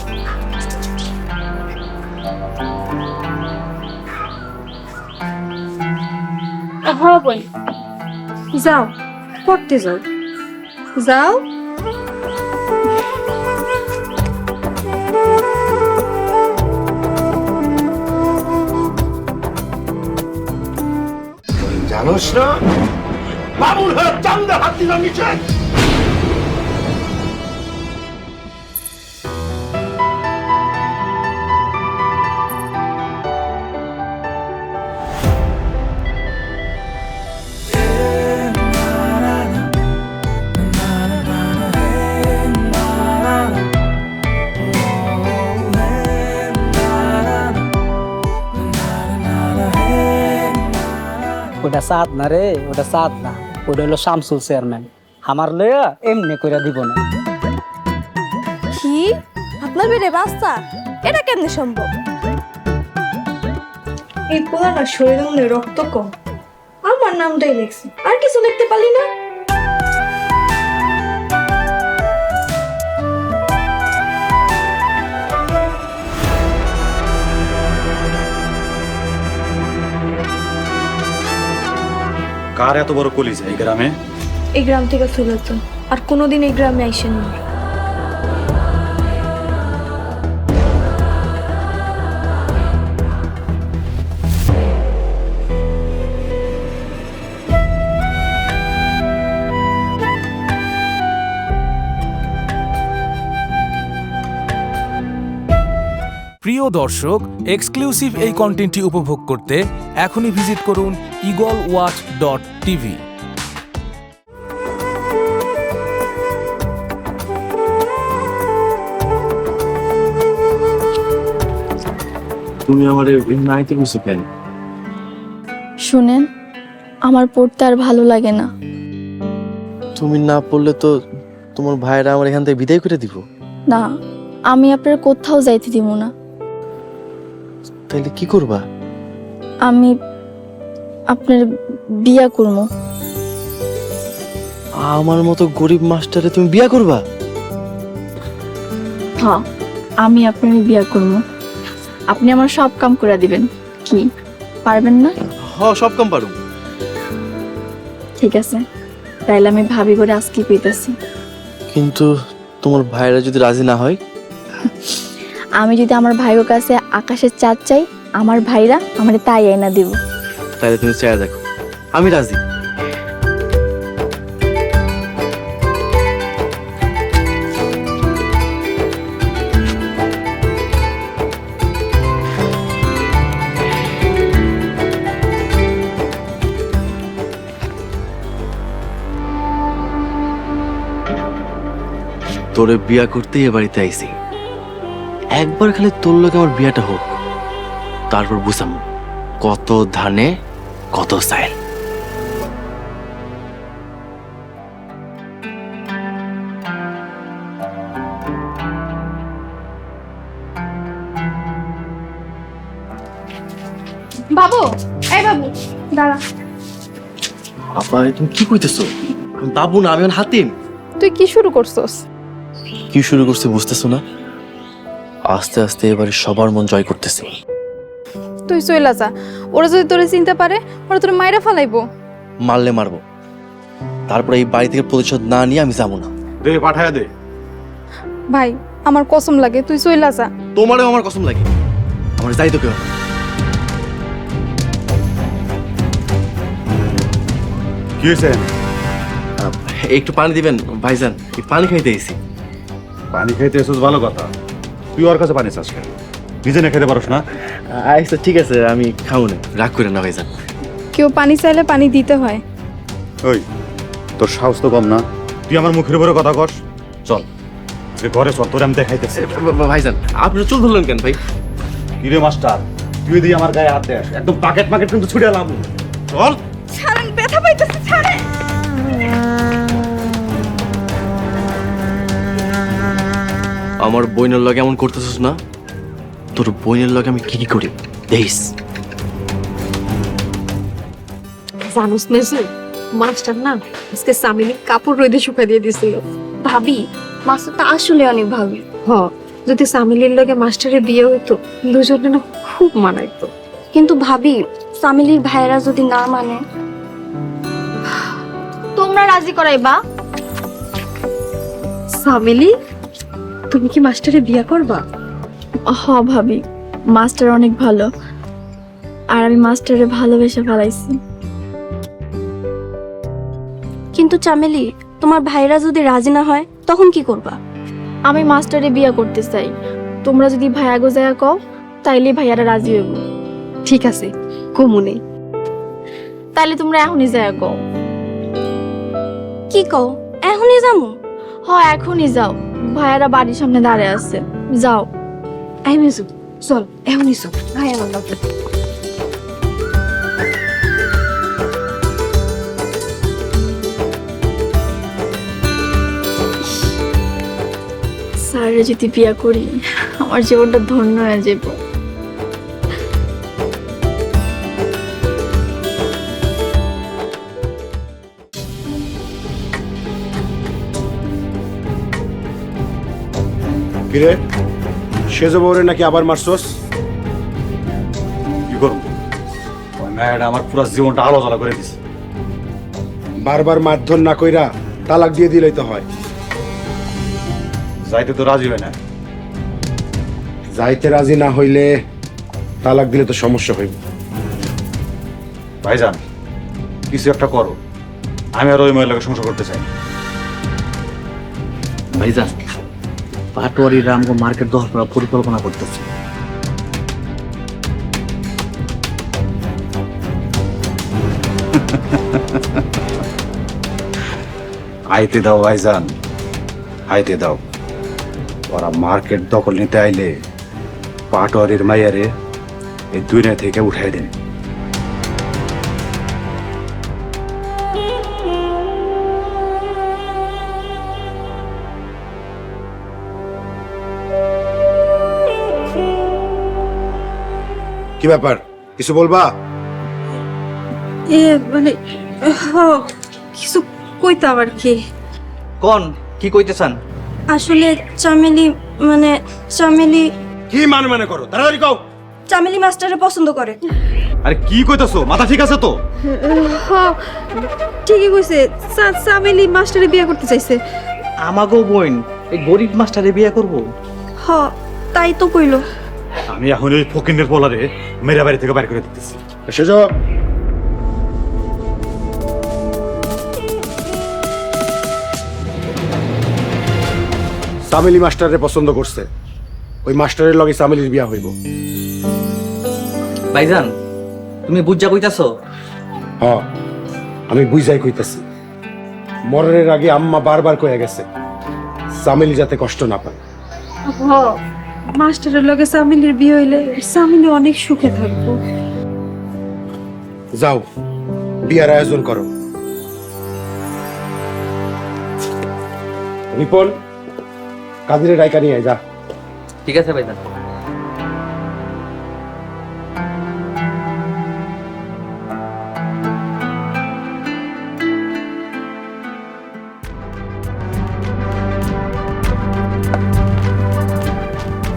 [SPEAKER 1] হবই।
[SPEAKER 2] যাও, পড়তে যাও। যাও।
[SPEAKER 5] জানোস না বাবুর হয়ে চান্দা হাত দিলাম নিচে।
[SPEAKER 13] ওটা সাদ না রে, ওটা সাদ না, ওটা হলো শামসুল চেয়ারম্যান। আমার লইয়া এমনি করে দিব না।
[SPEAKER 3] কি আপনার বেড়ে বাস্তা? এটা কেমনে সম্ভব? এই পোলাটা শরীরে মনে রক্ত কম, আমার নামটাই লিখছি, আর কিছু লিখতে পারলি না?
[SPEAKER 4] কার এত বড় কলিজা এই গ্রামে?
[SPEAKER 3] এই গ্রাম থেকে চলে তো আর কোনোদিন এই গ্রামে আইসেন না।
[SPEAKER 9] প্রিয় দর্শক, এক্সক্লুসিভ এই কন্টেন্টটি উপভোগ করতে এখনই ভিজিট করুন eagleWatch.tv।
[SPEAKER 10] তুমি আমার নাইতে কিছু কেন?
[SPEAKER 1] শুনেন, আমার পড়তে আর ভালো লাগে না।
[SPEAKER 10] তুমি না পড়লে তো তোমার ভাইরা আমার এখান থেকে বিদায় করে দিব।
[SPEAKER 1] না, আমি আপনার কোথাও যাইতে দিব না।
[SPEAKER 10] তাহলে কি করবা?
[SPEAKER 1] আমি আপনার বিয়া করবো।
[SPEAKER 10] আমার মতো গরিব মাস্টারে তুমি বিয়া করবা?
[SPEAKER 1] হ্যাঁ, আমি আপনার বিয়া করবো। আপনি আমার সব কাম করে দিবেন, কি পারবেন না?
[SPEAKER 10] সব কাম পারুম।
[SPEAKER 1] ঠিক আছে, তাইলে আমি ভাবি করে আজকে পেতেছি।
[SPEAKER 10] কিন্তু তোমার ভাইরা যদি রাজি না হয়?
[SPEAKER 1] আমি যদি আমার ভাইয়ের কাছে আকাশের চাঁদ চাই, আমার ভাইরা আমার তাই আইনা দিব।
[SPEAKER 10] তাহলে তুমি চাই দেখো, আমি রাজি। তোরে বিয়া করতেই এ বাড়িতে আইছি। একবার খালি তোর লোকে আমার বিয়াটা হোক, তারপর বুঝাম কত ধানে কত চাইল।
[SPEAKER 1] বাবু, এই বাবু দাঁড়া।
[SPEAKER 10] আপা তুমি কি কইতেছো? বাবু না, আমি এখন হাতিম।
[SPEAKER 2] তুই কি শুরু করছস?
[SPEAKER 10] কি শুরু করছি বুঝতেছো না? আস্তে আস্তে এবারে সবার মন জয় করতেছি।
[SPEAKER 2] তুই চইলা যা, ওরা যদি তোরে চিনতে পারে ওরা তোরে মাইরা ফালাইবো।
[SPEAKER 10] মারলে মারবো, তারপরে এই বাড়ি থেকে প্রতিশোধ না নিয়ে আমি যাবো না।
[SPEAKER 4] দে পাঠায় দে।
[SPEAKER 2] ভাই আমার কসম লাগে, তুই চইলা যা।
[SPEAKER 10] তোমারও আমার কসম লাগে, আমার যাই তো কেউ না।
[SPEAKER 4] কি হয়েছে?
[SPEAKER 10] একটু পানি দিবেন ভাইজান, এই পানি খাইতে এসেছি।
[SPEAKER 4] পানি খাইতে এসেছিস ভালো কথা, তুই ওর কাছে পানি চাস কেন? নিজে না খেতে পারোস না?
[SPEAKER 10] আচ্ছা ঠিক আছে, আমি খাবো না, রাগ করে না ভাইজান।
[SPEAKER 2] কেউ পানি চাইলে পানি দিতে হয়।
[SPEAKER 4] ওই তোর সাহস তো কম না, তুই আমার মুখের উপরে কথা কস। চল আজকে ঘরে চল, তোর আমি দেখাইতেছি।
[SPEAKER 10] ভাইজান আপনি চুল ধরলেন কেন ভাই?
[SPEAKER 4] কিরে মাস্টার, তুই দিয়ে আমার গায়ে হাত দেস, একদম পাকেট মাকেট কিন্তু ছুটে এলাম। চল।
[SPEAKER 1] ছাড়েন, ব্যথা পাইতেছে, ছাড়েন।
[SPEAKER 10] আমার বইনের লগে এমন করতেছিস না? তোর বইনের লগে আমি কি কি করি দেখিস।
[SPEAKER 2] জানোস নেজু, মাস্টার না আজকে সামিনী কাপড় রোদে শুকাই দিয়ে দিছিল।
[SPEAKER 1] ভাবি, মাস্টারটা আসলে অনেক ভাবি।
[SPEAKER 2] যদি সামিলির লগে মাস্টারের বিয়ে হইতো দুজনে না খুব মানাইতো।
[SPEAKER 1] কিন্তু ভাবি, সামিলির ভাইরা যদি না মানে? তোমরা রাজি করাইবা?
[SPEAKER 2] সামিলি, তুমি কি মাস্টারে বিয়ে করবা?
[SPEAKER 1] হ ভাবি, মাস্টার অনেক ভালো, আর আমি মাস্টারে ভালোবেসে ফেলাইছি। কিন্তু চামেলি, তোমার ভাইরা যদি রাজি না হয় তখন কি করবা? আমি মাস্টারে বিয়ে করতে চাই, তোমরা যদি ভাইয়া গোজায়া কও তাইলে ভাইয়ারা রাজি হইব।
[SPEAKER 2] ঠিক আছে, কমুনে।
[SPEAKER 1] তাইলে তোমরা এখনই যায়া কও। কি কও? এখনই যামু? হ, এখনই যাও, ভাইয়ারা বাড়ির সামনে দাঁড়ায় আছে। যাও।
[SPEAKER 2] আই মেজু, চল এখনই চল। ভাই আমার লগে।
[SPEAKER 1] স্যারের যদি বিয়া করি আমার জীবনটা ধন্য হয়ে যাব।
[SPEAKER 5] কিরে, সেজো বউরে নাকি আবার মারছস?
[SPEAKER 4] কি করবো, ওই মেয়েটা আমার পুরো জীবনটা আলোচনা করে দিছে।
[SPEAKER 5] বারবার মারধর না কইরা তালাক দিয়ে দিলেই তো হয়।
[SPEAKER 4] যাইতে তো রাজি হয় না।
[SPEAKER 5] যাইতে রাজি না হইলে তালাক দিলে তো সমস্যা হইব।
[SPEAKER 4] ভাইজান কিছু একটা করো, আমি আর ওই মহিলাকে সংসার করতে চাই।
[SPEAKER 6] ভাইজান পাটোয়ারি রামগো মার্কেট দখল করার পরিকল্পনা করতেছে।
[SPEAKER 4] আইতে দাও ভাইজান, আইতে দাও। ওরা মার্কেট দখল নিতে আইলে পাটোয়ারির মাইয়ারে এই দুনিয়া থেকে উঠাই দেন। কি ব্যাপার, কিছু বলবা?
[SPEAKER 2] এ মানে কিছু কইতাম আর কি।
[SPEAKER 6] কোন কি কইতেছেন?
[SPEAKER 3] আসলে চামেলি মানে চামেলি
[SPEAKER 4] কি মানে করো, তাড়াতাড়ি কও।
[SPEAKER 3] চামেলি মাস্টারে পছন্দ করে।
[SPEAKER 4] আরে কি কইতাছো, মাথা ঠিক আছে তো?
[SPEAKER 2] হ্যাঁ ঠিকই কইছে, চামেলি মাস্টারে বিয়ে করতে চাইছে।
[SPEAKER 6] আমাগো বোন এই গরিব মাস্টারে বিয়ে করব?
[SPEAKER 3] হ তাই তো কইলো।
[SPEAKER 4] আমি এখন ওই ফকিনের পোলারে মেরা বাড়ি থেকে বাইর করে দিতেছি। এসে যাও। সামিলি মাস্টারে পছন্দ করছে, ওই মাস্টারের লগে সামিলির বিয়া হইব।
[SPEAKER 6] ভাইজান তুমি বুঝা কইতাছো?
[SPEAKER 4] হ্যাঁ আমি বুঝাই কইতাছি। মরণের আগে আম্মা বারবার কয়ে গেছে সামিলি যাতে কষ্ট না পায়।
[SPEAKER 2] মাস্টারের লগে সামিলির বিয়ে হইলে সামিলি অনেক সুখে থাকবো।
[SPEAKER 4] যাও বিয়ার আয়োজন করো। রিপন কাজিরে রাইকা নিয়ে যা।
[SPEAKER 6] ঠিক আছে ভাইজান।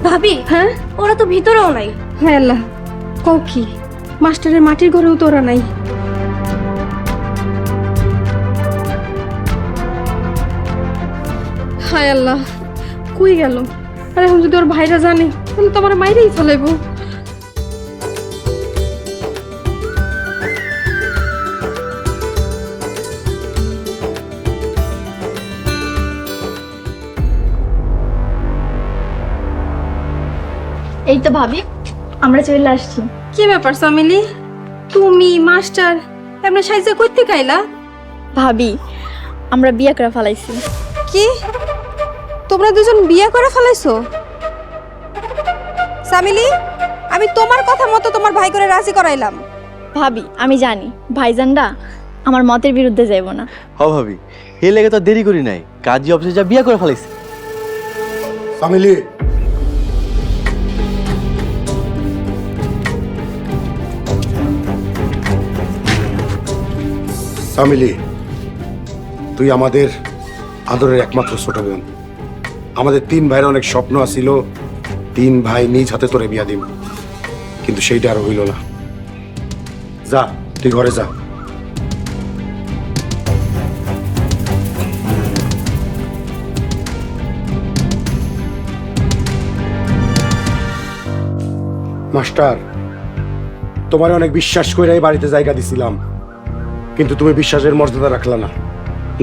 [SPEAKER 3] ভাবি হ্যাঁ ওরা তো ভিতরেও নাই।
[SPEAKER 2] হ্যাঁ আল্লাহ, কও কি মাস্টারের মাটির ঘরেও তোরা নাই? হায় আল্লাহ, কই গেল? আর এখন যদি ওর ভাইরা জানে তাহলে তো আমার মাইরেই ফেলাইবো।
[SPEAKER 1] এই তো ভাবি আমরা চলে আসছি।
[SPEAKER 2] কি ব্যাপার সামিলি, তুমি মাস্টার এমনি সাইজে কইতে কাইলা?
[SPEAKER 1] ভাবি আমরা বিয়ে করে ফেলাইছি।
[SPEAKER 2] কি তোমরা দুজন বিয়ে করে ফেলাইছো? সামিলি আমি তোমার কথা মতো তোমার ভাই করে রাজি করাইলাম।
[SPEAKER 1] ভাবি আমি জানি ভাইজানরা আমার মতের বিরুদ্ধে যাইব না।
[SPEAKER 10] হ ভাবি, এই লেগে তো দেরি করি নাই, কাজী অফিসে যা বিয়া করে ফেলাইছি।
[SPEAKER 4] সামিলি সামিলি তুই আমাদের আদরের একমাত্র ছোট বোন। আমাদের 3 ভাইয়ের অনেক স্বপ্ন আছিল 3 ভাই নিজ হাতে তোরে বিয়া দিব, কিন্তু সেইটা আর হইল না। যা তুই ঘরে যা। মাস্টার তোমার অনেক বিশ্বাস করে এই বাড়িতে জায়গা দিছিলাম, কিন্তু তুমি বিশ্বাসের মর্যাদা রাখলা না,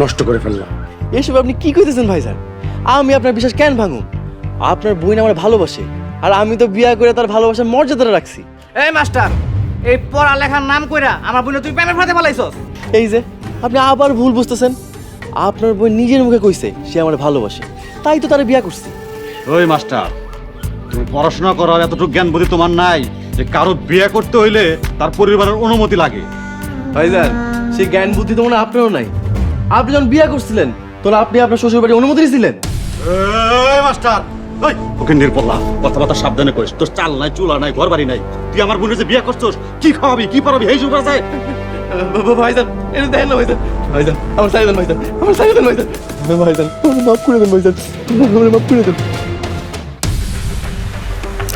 [SPEAKER 4] নষ্ট করে ফেললা।
[SPEAKER 10] এসব আপনি কি কইতেছেন ভাইজান? আমি আপনার বিশ্বাস কেন ভাঙু? আপনার বোন আমার ভালোবাসে, আর আমি তো বিয়া করে তার ভালোবাসার মর্যাদাটা রাখছি।
[SPEAKER 6] এই মাস্টার, এই পড়ালেখার নাম কইরা আমার বোন তুই প্যানের ফাতে ফেলাইছস।
[SPEAKER 10] এই যে আপনি আবার ভুল বুঝতেছেন। আপনার বোন নিজের মুখে কইছে সে আমার ভালোবাসে, তাই তো তার বিয়া করছি।
[SPEAKER 4] ওই মাস্টার তুমি পড়াশোনা করার এতটুকু জ্ঞান বুদ্ধি তোমার নাই যে কারো বিয়ে করতে হইলে তার পরিবারের অনুমতি লাগে?
[SPEAKER 10] ভাইজান সেই জ্ঞান বুদ্ধি তো মনে হয় আপনারও নাই। আপনি যখন বিয়া করছিলেন তখন আপনি আপনার শ্বশুর বাড়ি অনুমতি দিয়েছিলেন?
[SPEAKER 4] এই মাস্টার ওই ওকে নির্বলা কথাবার্তা সাবধানে করিস। তোর চাল নাই, চুলা নাই, ঘর বাড়ি নাই, তুই আমার বোনের যে বিয়ে করছস কি খাওয়াবি কি পড়াবি এই সব আছে?
[SPEAKER 10] ভাইজান এটা দেখেন না ভাইজান, ভাইজান আমার সাইড দেন, ভাইজান আমার সাইড দেন, ভাইজান ভাইজান মাফ করে দেন, ভাইজান মাফ করে দেন।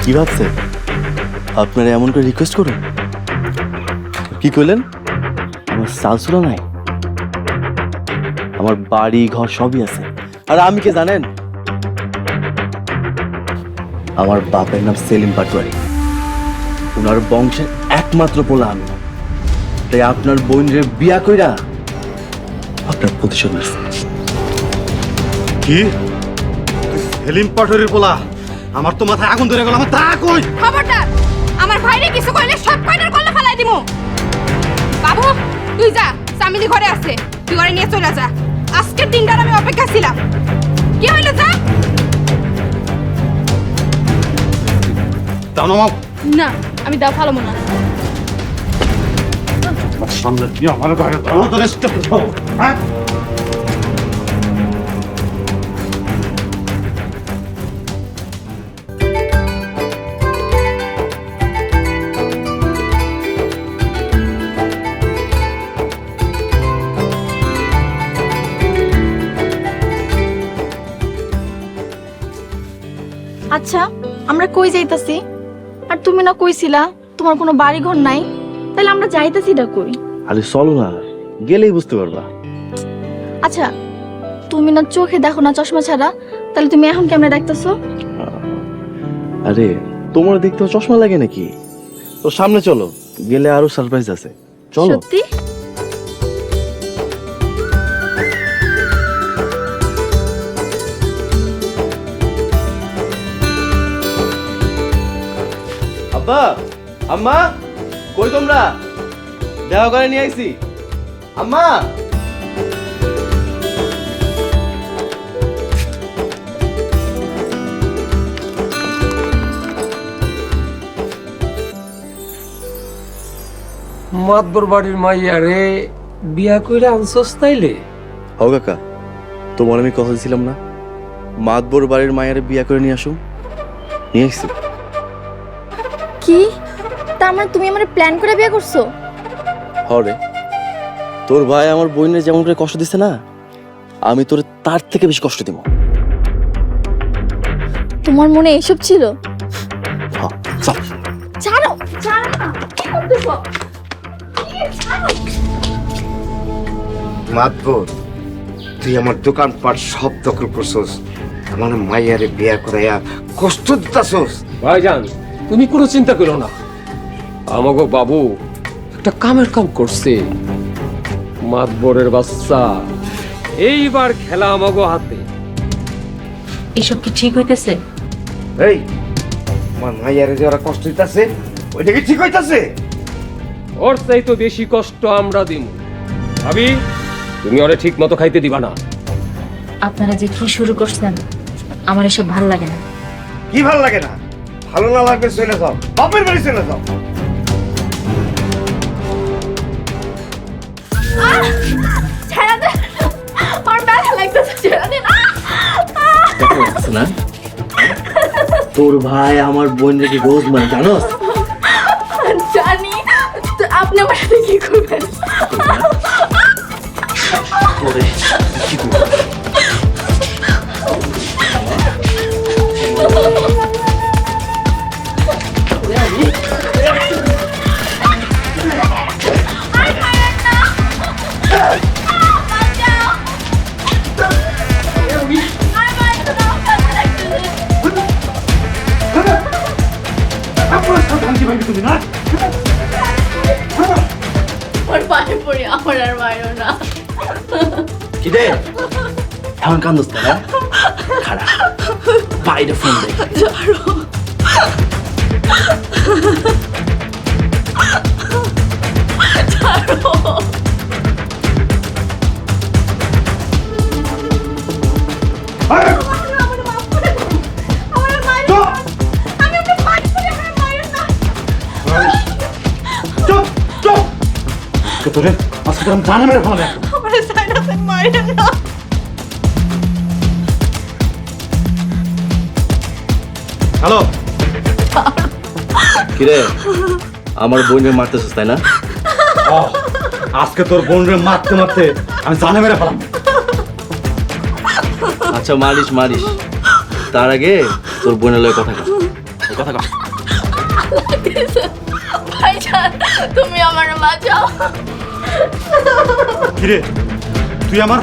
[SPEAKER 10] কি ভাবছেন আপনারা এমন করে রিকোয়েস্ট করুন? কি করলেন? আমার সালসুলা নাই, আমার বাড়ি ঘর সবই আছে। আর আমি কে জানেন? আমার বাপের নাম সেলিম পাটোয়ারি, ওনার বংশের একমাত্র পোলা আমি। তাই আপনার বোনের বিয়া কইরা আপনার প্রতিশোধ নিচ্ছে।
[SPEAKER 4] কি সেলিম পাটোয়ারির পোলা? আমার তো মাথায় আগুন ধরে গেল। আমার তা কই?
[SPEAKER 2] খবরদার আমার ভাইরে কিছু কইলে সব কয়টার কল্লা ফেলাই দিমু। বাবু তুই যা, সামিলি ঘরে আছে, তুই ঘরে নিয়ে চলে যা। আজকের দিনটার আমি অপেক্ষা ছিলাম। কি হইলো যা?
[SPEAKER 4] দাও না মাও।
[SPEAKER 1] না আমি দাও ভালো মনে হয়।
[SPEAKER 4] সামনে কি আমার ঘরে দাও তো রেস্ট করো। হ্যাঁ
[SPEAKER 1] আচ্ছা আমরা কই যাইতাছি? আর তুমি না কইছিলা তোমার কোনো বাড়ি ঘর নাই, তাহলে আমরা যাইতাছি না কই?
[SPEAKER 10] আরে চলো না, গেলেই বুঝতে পারবা।
[SPEAKER 1] আচ্ছা তুমি না চোখে দেখো না চশমা ছাড়া, তাহলে তুমি এখন কেমনে দেখতেছো?
[SPEAKER 10] আরে তোমার দেখতে চশমা লাগে নাকি? তো সামনে চলো, গেলে আরো সারপ্রাইজ আছে। চলো।
[SPEAKER 1] সত্যি?
[SPEAKER 10] আব্বা, আম্মা, কই তোমরা? দেখা করে নিয়ে আইছি। আম্মা,
[SPEAKER 12] মাতবর বাড়ির মাইয়া রে বিয়া কইরা আনছস তাইলে?
[SPEAKER 10] ও কাকা, তোমার আমি কথা দিছিলাম না মাতবর বাড়ির মায়ের বিয়া করে নিয়ে আসো? নিয়ে আসছি।
[SPEAKER 1] কি তার মানে তুমি আমার প্ল্যান করে বিয়ে করছো?
[SPEAKER 10] হরে, তোর ভাই আমার বোনের যেমন করে কষ্ট দিচ্ছে না, আমি তোর তার থেকে বেশি কষ্ট দিব।
[SPEAKER 1] তোমার মনে এসব ছিল?
[SPEAKER 10] হ্যাঁ, চল।
[SPEAKER 1] ছাড়ো ছাড়ো না, কি করতেছো?
[SPEAKER 4] মাতবর, তুই আমার দোকানপাট সব দখল করছস, আমার মাইয়ারে বিয়া করাইয়া কষ্ট দিতাছস।
[SPEAKER 12] ভাইজান তুমি কোনো চিন্তা করো না, আমাগো বাবু একটা কামের কাম করছে। মাতবরের বাচ্চা, এইবার খেলা আমাগো হাতে।
[SPEAKER 11] এসব কি ঠিক হইতেছে?
[SPEAKER 4] এই, আমার মাইয়ারে যে ওরা কষ্ট দিতাছে, ওইটা কি ঠিক হইতাছে?
[SPEAKER 12] ওর চাই তো বেশি কষ্ট আমরা দিম। ভাবি, তুমি ওরে ঠিক মতো খাইতে দিবা না।
[SPEAKER 11] আপনারা যে কি শুরু করছেন, আমার এসব ভাল লাগে না।
[SPEAKER 4] কি ভাল লাগে না? ভালো না লাগবে চলে যাও, বাপের বাড়ি চলে যাও।
[SPEAKER 1] ছেড়ে দে, আমার ব্যথা লাগতেছে, ছেড়ে দে না।
[SPEAKER 10] না, তোর ভাই আমার বোন রেখে রোজ মানে জানোস?
[SPEAKER 1] জানি, তো আপনি আমার সাথে কি করবেন?
[SPEAKER 10] কি রে এখন কান্দোস না? খারাপ বাইরে ফোন দে।
[SPEAKER 5] তোরে আজকে তোর জানা মেরে ফেলে। হ্যালো,
[SPEAKER 10] কিরে আমার বোনের মারতেছিস তাই না?
[SPEAKER 5] আজকে তোর বোনরে মারতে মারতে আমি জানা মেরে ফেলাম।
[SPEAKER 10] আচ্ছা মারিস মারিস, তার আগে তোর বোনের লয় কথা কর। কথা কর।
[SPEAKER 1] ভাইজান, তুমি আমার বাঁচাও।
[SPEAKER 5] কিরে তুই আমার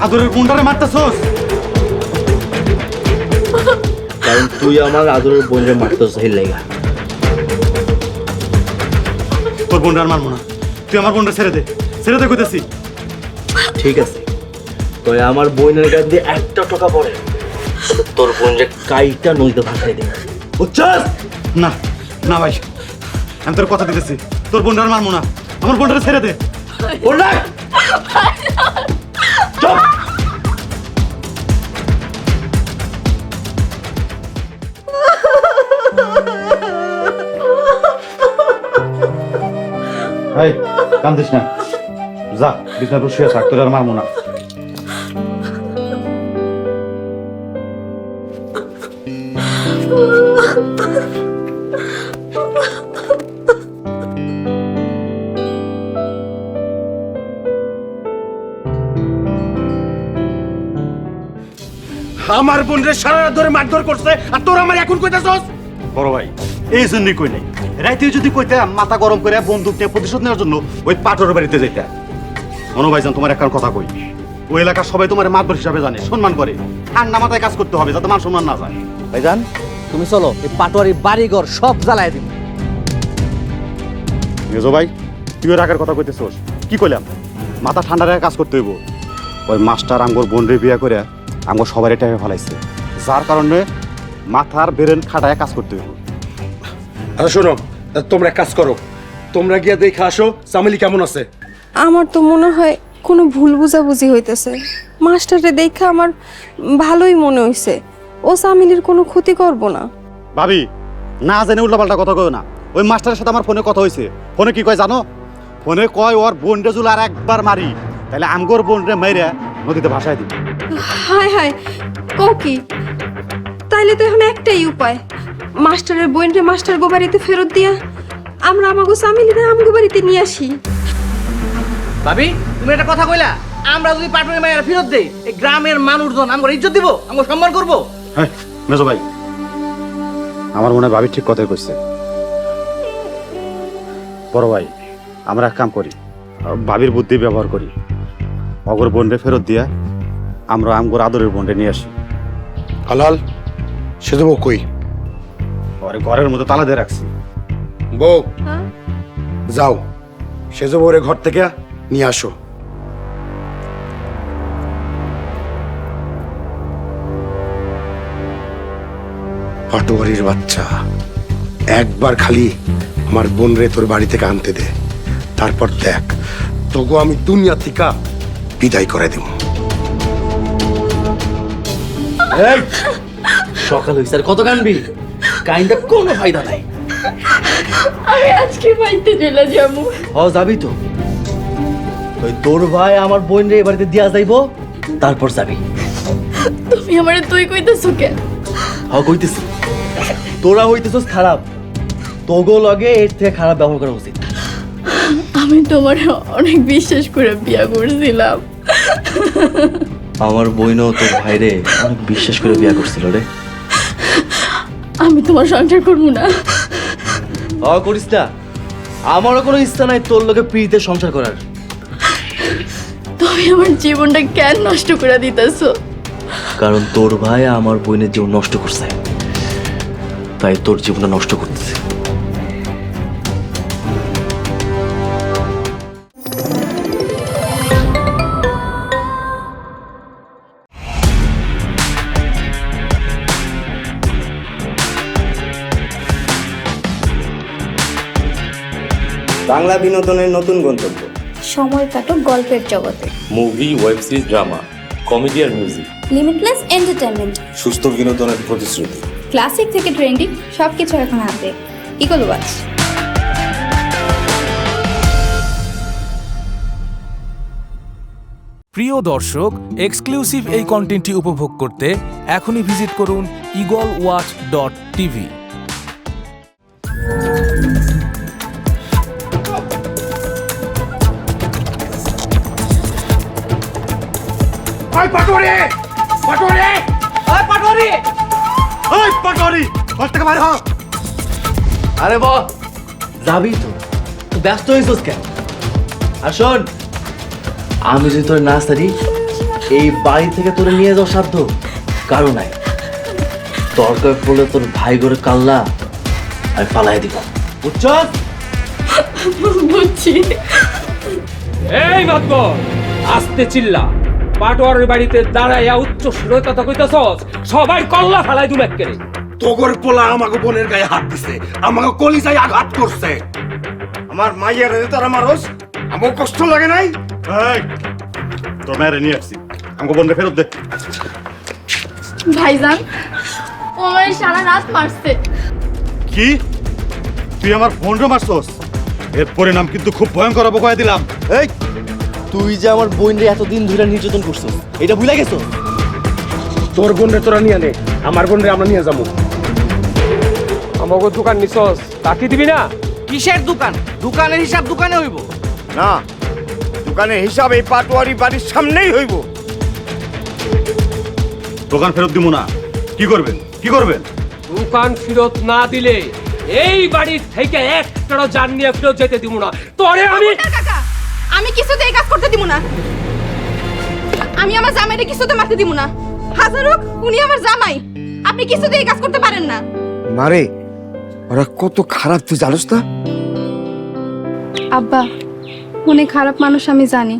[SPEAKER 5] আদরের বোনটারে মারতেছস?
[SPEAKER 10] কারণ তুই আমার আদরের বোনের মারতেছিস হেল লাগা।
[SPEAKER 5] তোর বোনটা আর মারবো না, তুই আমার বোনটা ছেড়ে দে, ছেড়ে দে কইতেছি।
[SPEAKER 10] ঠিক আছে, তুই আমার বোনের গায়ে দিয়ে একটা টাকা পড়ে তোর বোনের কাইটা নদীতে ভাসাই দে, বুঝছস?
[SPEAKER 5] না না ভাই, আমি তোর কথা দিতেছি, তোর বোনটা আর মারবো না, আমার বোনটা ছেড়ে দে।
[SPEAKER 10] বলনা চুপ।
[SPEAKER 5] এই কান্দিস না, যা বিছানায় শুয়ে থাক, তোর আর মারবো না।
[SPEAKER 4] আমার বোনরে সারা রাত ধরে মারধর করছে আর তোর আমার এখন কইতাছস?
[SPEAKER 5] বড় ভাই এই জন্যই কই নাই, রাইতে যদি কইতে মাথা গরম করে বন্দুক নিয়ে প্রতিশোধ নেওয়ার জন্য ওই পাটোর বাড়িতে যেতে। মনো ভাইজান, তোমার একটা কথা কই, ওই এলাকার সবাই তোমার মাতবর হিসাবে জানে, সম্মান করে। ঠান্ডা মাথায় কাজ করতে হবে যাতে মান সম্মান না যায়।
[SPEAKER 6] ভাইজান তুমি চলো, এই পাটোয়ারি বাড়িঘর সব জ্বালায় দিন।
[SPEAKER 5] মেজো ভাই, তুইও রাখার কথা কইতেছস? কি কইলাম? মাথা ঠান্ডা রেখে কাজ করতে হইব। ওই মাস্টার আমগোর বোনরে বিয়া করে আমগো সবার টাকা ফেলাইছে, যার কারণে মাথার বেরেন খাটায় কাজ করতে হইব।
[SPEAKER 4] আচ্ছা শোনো, তোমরা এক কাজ করো, তোমরা গিয়া দেখে আসো চামেলি কেমন আছে।
[SPEAKER 2] আমার তো মনে হয় কোনো ভুল বুঝাবুঝি হইতেছে। মাস্টারে দেখা আমার ভালোই মনে হইছে, ও সামিলির কোনো ক্ষতি করব না।
[SPEAKER 5] ভাবি, না জেনে উল্টাপাল্টা কথা কয় না। ওই মাস্টারের সাথে আমার ফোনে কথা হয়েছে। ফোনে কি কয় জানো? ফোনে কয় ওর বোনরে জুল আর একবার মারি তাহলে আমগোর বোনরে মাইরা নদীতে ভাসায় দিবি।
[SPEAKER 2] হায় হায়, কও কি? তাইলে তো এখন একটাই উপায়, মাস্টারের বোনরে মাস্টার গো বাড়িতে ফেরত দিয়া আমরা আমাগো সামিলিরে আমগো বাড়িতে নিয়ে আসি।
[SPEAKER 6] ভাবি তুমি একটা কথা কইলা, আমরা যদি পাটোয়ারি মাইয়ার ফেরত দেই, এই গ্রামের মানুষজন আমরা ইজ্জত দিব, আমরা সম্মান করব।
[SPEAKER 5] হ্যাঁ মেজো ভাই, আমার মনে হয় ভাবি ঠিক কথাই কইছে। বড় ভাই, আমরা এক কাম করি, ভাবির বুদ্ধি ব্যবহার করি, অগর বোনরে ফেরত দিয়া আমরা আমগোর আদরের বোনরে নিয়ে আসি।
[SPEAKER 4] হালাল সে দেবো কই?
[SPEAKER 5] ওরে ঘরের মধ্যে তালা দিয়ে রাখছি।
[SPEAKER 4] বউ যাও, সেজো বউরে ঘর থেকে নিয়ে আসো। পাটোয়ারির বাচ্চা, একবার খালি আমার বোন রে তোর বাড়ি থেকে আনতে দে, তারপর দেখ তোকে আমি দুনিয়া থেকে বিদায় করে দেব।
[SPEAKER 6] সকাল হইছে আর কত কানবি? কাইন্দা কোনো ফায়দা নাই।
[SPEAKER 1] আমি আজকে বাড়িতে চলে যাবো।
[SPEAKER 6] যাবি তো? ওই তোর ভাই আমার বোন রে বাড়িতে দিয়া যাইবো, তারপর যাবি।
[SPEAKER 1] তুমি আমারে তুই কইতেছো কেন?
[SPEAKER 6] কইতেছি, তোরা হইতেছস খারাপ, তোগো লগে এর থেকে খারাপ ব্যবহার করা উচিত।
[SPEAKER 1] আমি তোমার অনেক বিশ্বাস করে বিয়া করছিলাম।
[SPEAKER 10] আমার বোনও তোর ভাইরে অনেক বিশ্বাস করে বিয়া করছিল রে।
[SPEAKER 1] আমি তোমার সংসার করবো না।
[SPEAKER 10] করিস না, আমারও কোনো ইচ্ছা নাই তোর লোকে প্রীতিতে সংসার করার।
[SPEAKER 1] তুমি আমার জীবনটা কেন নষ্ট করে দিতেছো?
[SPEAKER 10] কারণ তোর ভাই আমার বোনের জীবন নষ্ট করছে, তাই তোর জীবনটা নষ্ট করতেছে।
[SPEAKER 8] বাংলা বিনোদনের নতুন গন্তব্য।
[SPEAKER 14] সময় কাটুক গল্পের জগতে।
[SPEAKER 15] Movie, web series, drama, comedy আর মিউজিক।
[SPEAKER 14] Limitless entertainment.
[SPEAKER 8] সুস্থ বিনোদনের প্রতিশ্রুতি।
[SPEAKER 14] ক্লাসিক থেকে ট্রেন্ডিং সবকিছু এখন হাতে। Eagle watch.
[SPEAKER 9] প্রিয় দর্শক, এক্সক্লুসিভ এই কন্টেন্টটি উপভোগ করতে এখনই ভিজিট করুন eagleWatch.tv।
[SPEAKER 4] পাটোয়ারি, পাটোয়ারি,
[SPEAKER 6] পাটোয়ারি,
[SPEAKER 5] পাটোয়ারি, ঘর থেকে বাইরে হ।
[SPEAKER 6] আরে বাহ, যাবি তো? তুই ব্যস্ত হয়েছিস কেন? আর শোন,
[SPEAKER 10] আমি যদি তোর না সারি এই বাড়ি থেকে তোরে নিয়ে যাওয়ার সাধ্য কারো নাই। দরকার পড়লে তোর ভাই করে কাল্লা আর পালাই দিব, বুঝছস?
[SPEAKER 1] বুঝছি।
[SPEAKER 12] এই মাতবর, আস্তে চিল্লা। পাটোয়ারের বাড়িতে দাঁড়াইয়া উচ্চ সুরে কথা কইতাছস, সবাই কল্লা ফেলাই দিল একেবারে।
[SPEAKER 4] তোগর পোলা আমাকে বোনের গায়ে হাত দিছে, আমাকে কলিজায় আঘাত করছে। আমার মাইয়ারে তারা মারস, আমার কষ্ট লাগে নাই?
[SPEAKER 5] তোর মায়ের নিয়ে আসছি, আমাকে বোনরে ফেরত দে।
[SPEAKER 1] ভাইজান, ও আমার সারা রাত মারছে।
[SPEAKER 5] কি? তুই আমার বোনরে মারছস? এর পরিণাম কিন্তু খুব ভয়ঙ্কর হবে কয়ে দিলাম।
[SPEAKER 10] এই তুই যে আমার বোনরে এতদিন ধরে নির্যাতন করছিস, এটা ভুলে গেছো?
[SPEAKER 4] তোর বোনরে তোরা নিয়ে নে, আমার বোনরে আমরা নিয়ে যাবো।
[SPEAKER 12] আমাকে দোকান নিছস, তাকি দিবি না?
[SPEAKER 6] কিসের দোকান? দোকানের হিসাব দোকানে হইব
[SPEAKER 4] না, দোকানের হিসাব এই পাটোয়ারি বাড়ির সামনেই হইব।
[SPEAKER 5] দোকান ফেরত দিব না। কি করবেন কি করবেন?
[SPEAKER 12] দোকান ফেরত না দিলে এই বাড়ির থেকে একটা জান নিয়ে ফেরত যেতে দিব না। তোরে আমি
[SPEAKER 2] কাকা, আমি কিছুতে এই কাজ করতে দিব না। আমি আমার জামাইরে কিছুতে মারতে দিব না। হাজার হোক উনি আমার জামাই, আপনি কিছুতে এই কাজ করতে পারেন না।
[SPEAKER 4] মারে ওরা কত খারাপ তুই জানোস না?
[SPEAKER 14] আব্বা, উনি খারাপ মানুষ আমি জানি।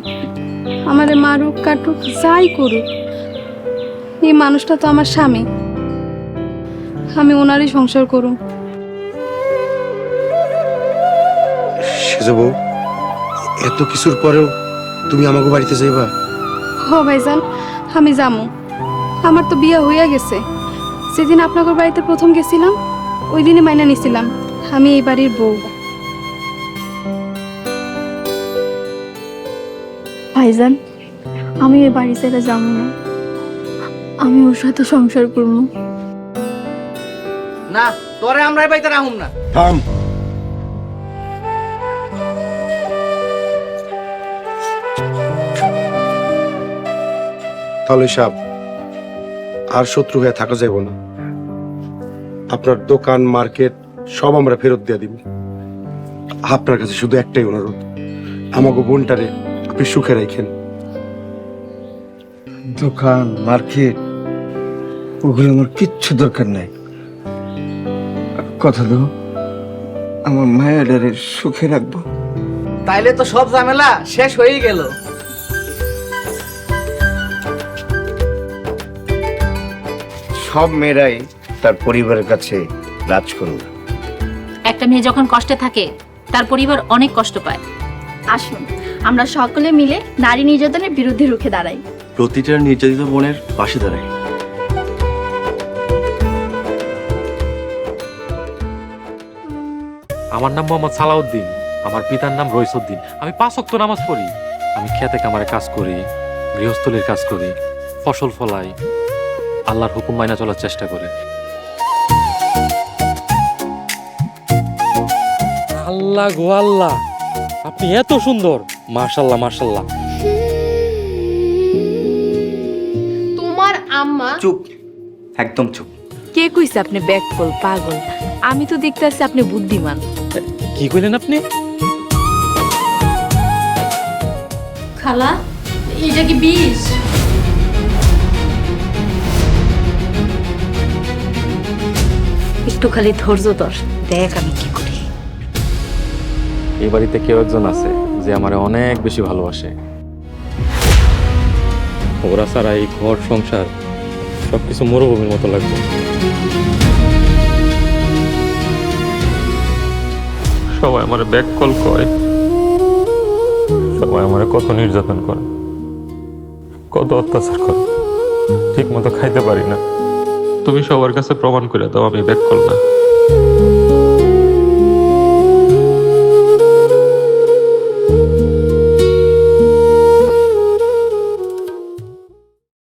[SPEAKER 14] আমারে মারুক কাটুক যাই করুক, এই মানুষটা তো আমার স্বামী। আমি ওনারই সংসার করুম।
[SPEAKER 4] সেজবো এত কিছুর পরেও তুমি আমাকে বাড়িতে যাইবা?
[SPEAKER 14] হ ভাইজান, আমি যামু। আমার তো বিয়ে হইয়া গেছে। যেদিন আপনাদের বাড়িতে প্রথম গেছিলাম ওই দিনে মাইনা নিছিলাম আমি এই বাড়ির বউ।
[SPEAKER 1] ভাইজান, আমি এই বাড়ি ছেড়ে যাবো না, আমি ওর সাথে সংসার করবো।
[SPEAKER 6] না, তোরে আমরা এই বাড়িতে রাখুম না।
[SPEAKER 4] থাম। তাহলে সাহেব আর শত্রু হয়ে থাকা যাইব না। আপনার দোকান মার্কেট সব আমরা ফেরত দিয়ে দিব। আপনার কাছে শুধু একটাই অনুরোধ, আমাকে বোনটারে আপনি সুখে রাখেন।
[SPEAKER 16] দোকান মার্কেট ওগুলো আমার কিচ্ছু দরকার নাই। কথা দাও, আমার মায়েরারে সুখে রাখবো।
[SPEAKER 6] তাইলে তো সব ঝামেলা শেষ হয়েই গেল।
[SPEAKER 16] সব মেয়েরাই তার পরিবারের কাছে রাজ করুন।
[SPEAKER 11] একটা মেয়ে যখন কষ্টে থাকে তার পরিবার অনেক কষ্ট পায়।
[SPEAKER 1] আসুন আমরা সকলে মিলে নারী নির্যাতনের বিরুদ্ধে রুখে দাঁড়াই।
[SPEAKER 10] প্রতিটা নির্যাতিত বোনের পাশে দাঁড়ায়।
[SPEAKER 17] আমার নাম মোহাম্মদ সালাউদ্দিন, আমার পিতার নাম রইসউদ্দিন। আমি 5 ওয়াক্ত নামাজ পড়ি। আমি খেতে কামারে কাজ করি, গৃহস্থলীর কাজ করি, ফসল ফলাই, আল্লাহর হুকুম মাইনা চলার চেষ্টা করি। আল্লাহ গো আল্লাহ, আপনি এত সুন্দর! মাশাআল্লাহ মাশাআল্লাহ।
[SPEAKER 2] তোমার আম্মা
[SPEAKER 7] চুপ, একদম চুপ।
[SPEAKER 18] কে কইছে আপনি ব্যাককল পাগল? আমি তো দেখতেছি আপনি বুদ্ধিমান।
[SPEAKER 17] কি কইলেন আপনি?
[SPEAKER 1] খালা, এটা কি বিষ?
[SPEAKER 18] একটু খালি ধৈর্য ধর, দেখ আমি কি করি।
[SPEAKER 17] এই বাড়িতে কেউ একজন আছে যে আমারে অনেক বেশি ভালোবাসে। ওরা ছাড়া এই ঘর সংসার সবকিছু মরুভূমির মতো লাগবে। সবাই আমারে ব্যাককল করে, সবাই আমারে কত নির্যাতন করে, কত অত্যাচার করে, ঠিক মতো খাইতে পারি না। তুমি সবার কাছে প্রমাণ করে দাও আমি ব্যাককল না।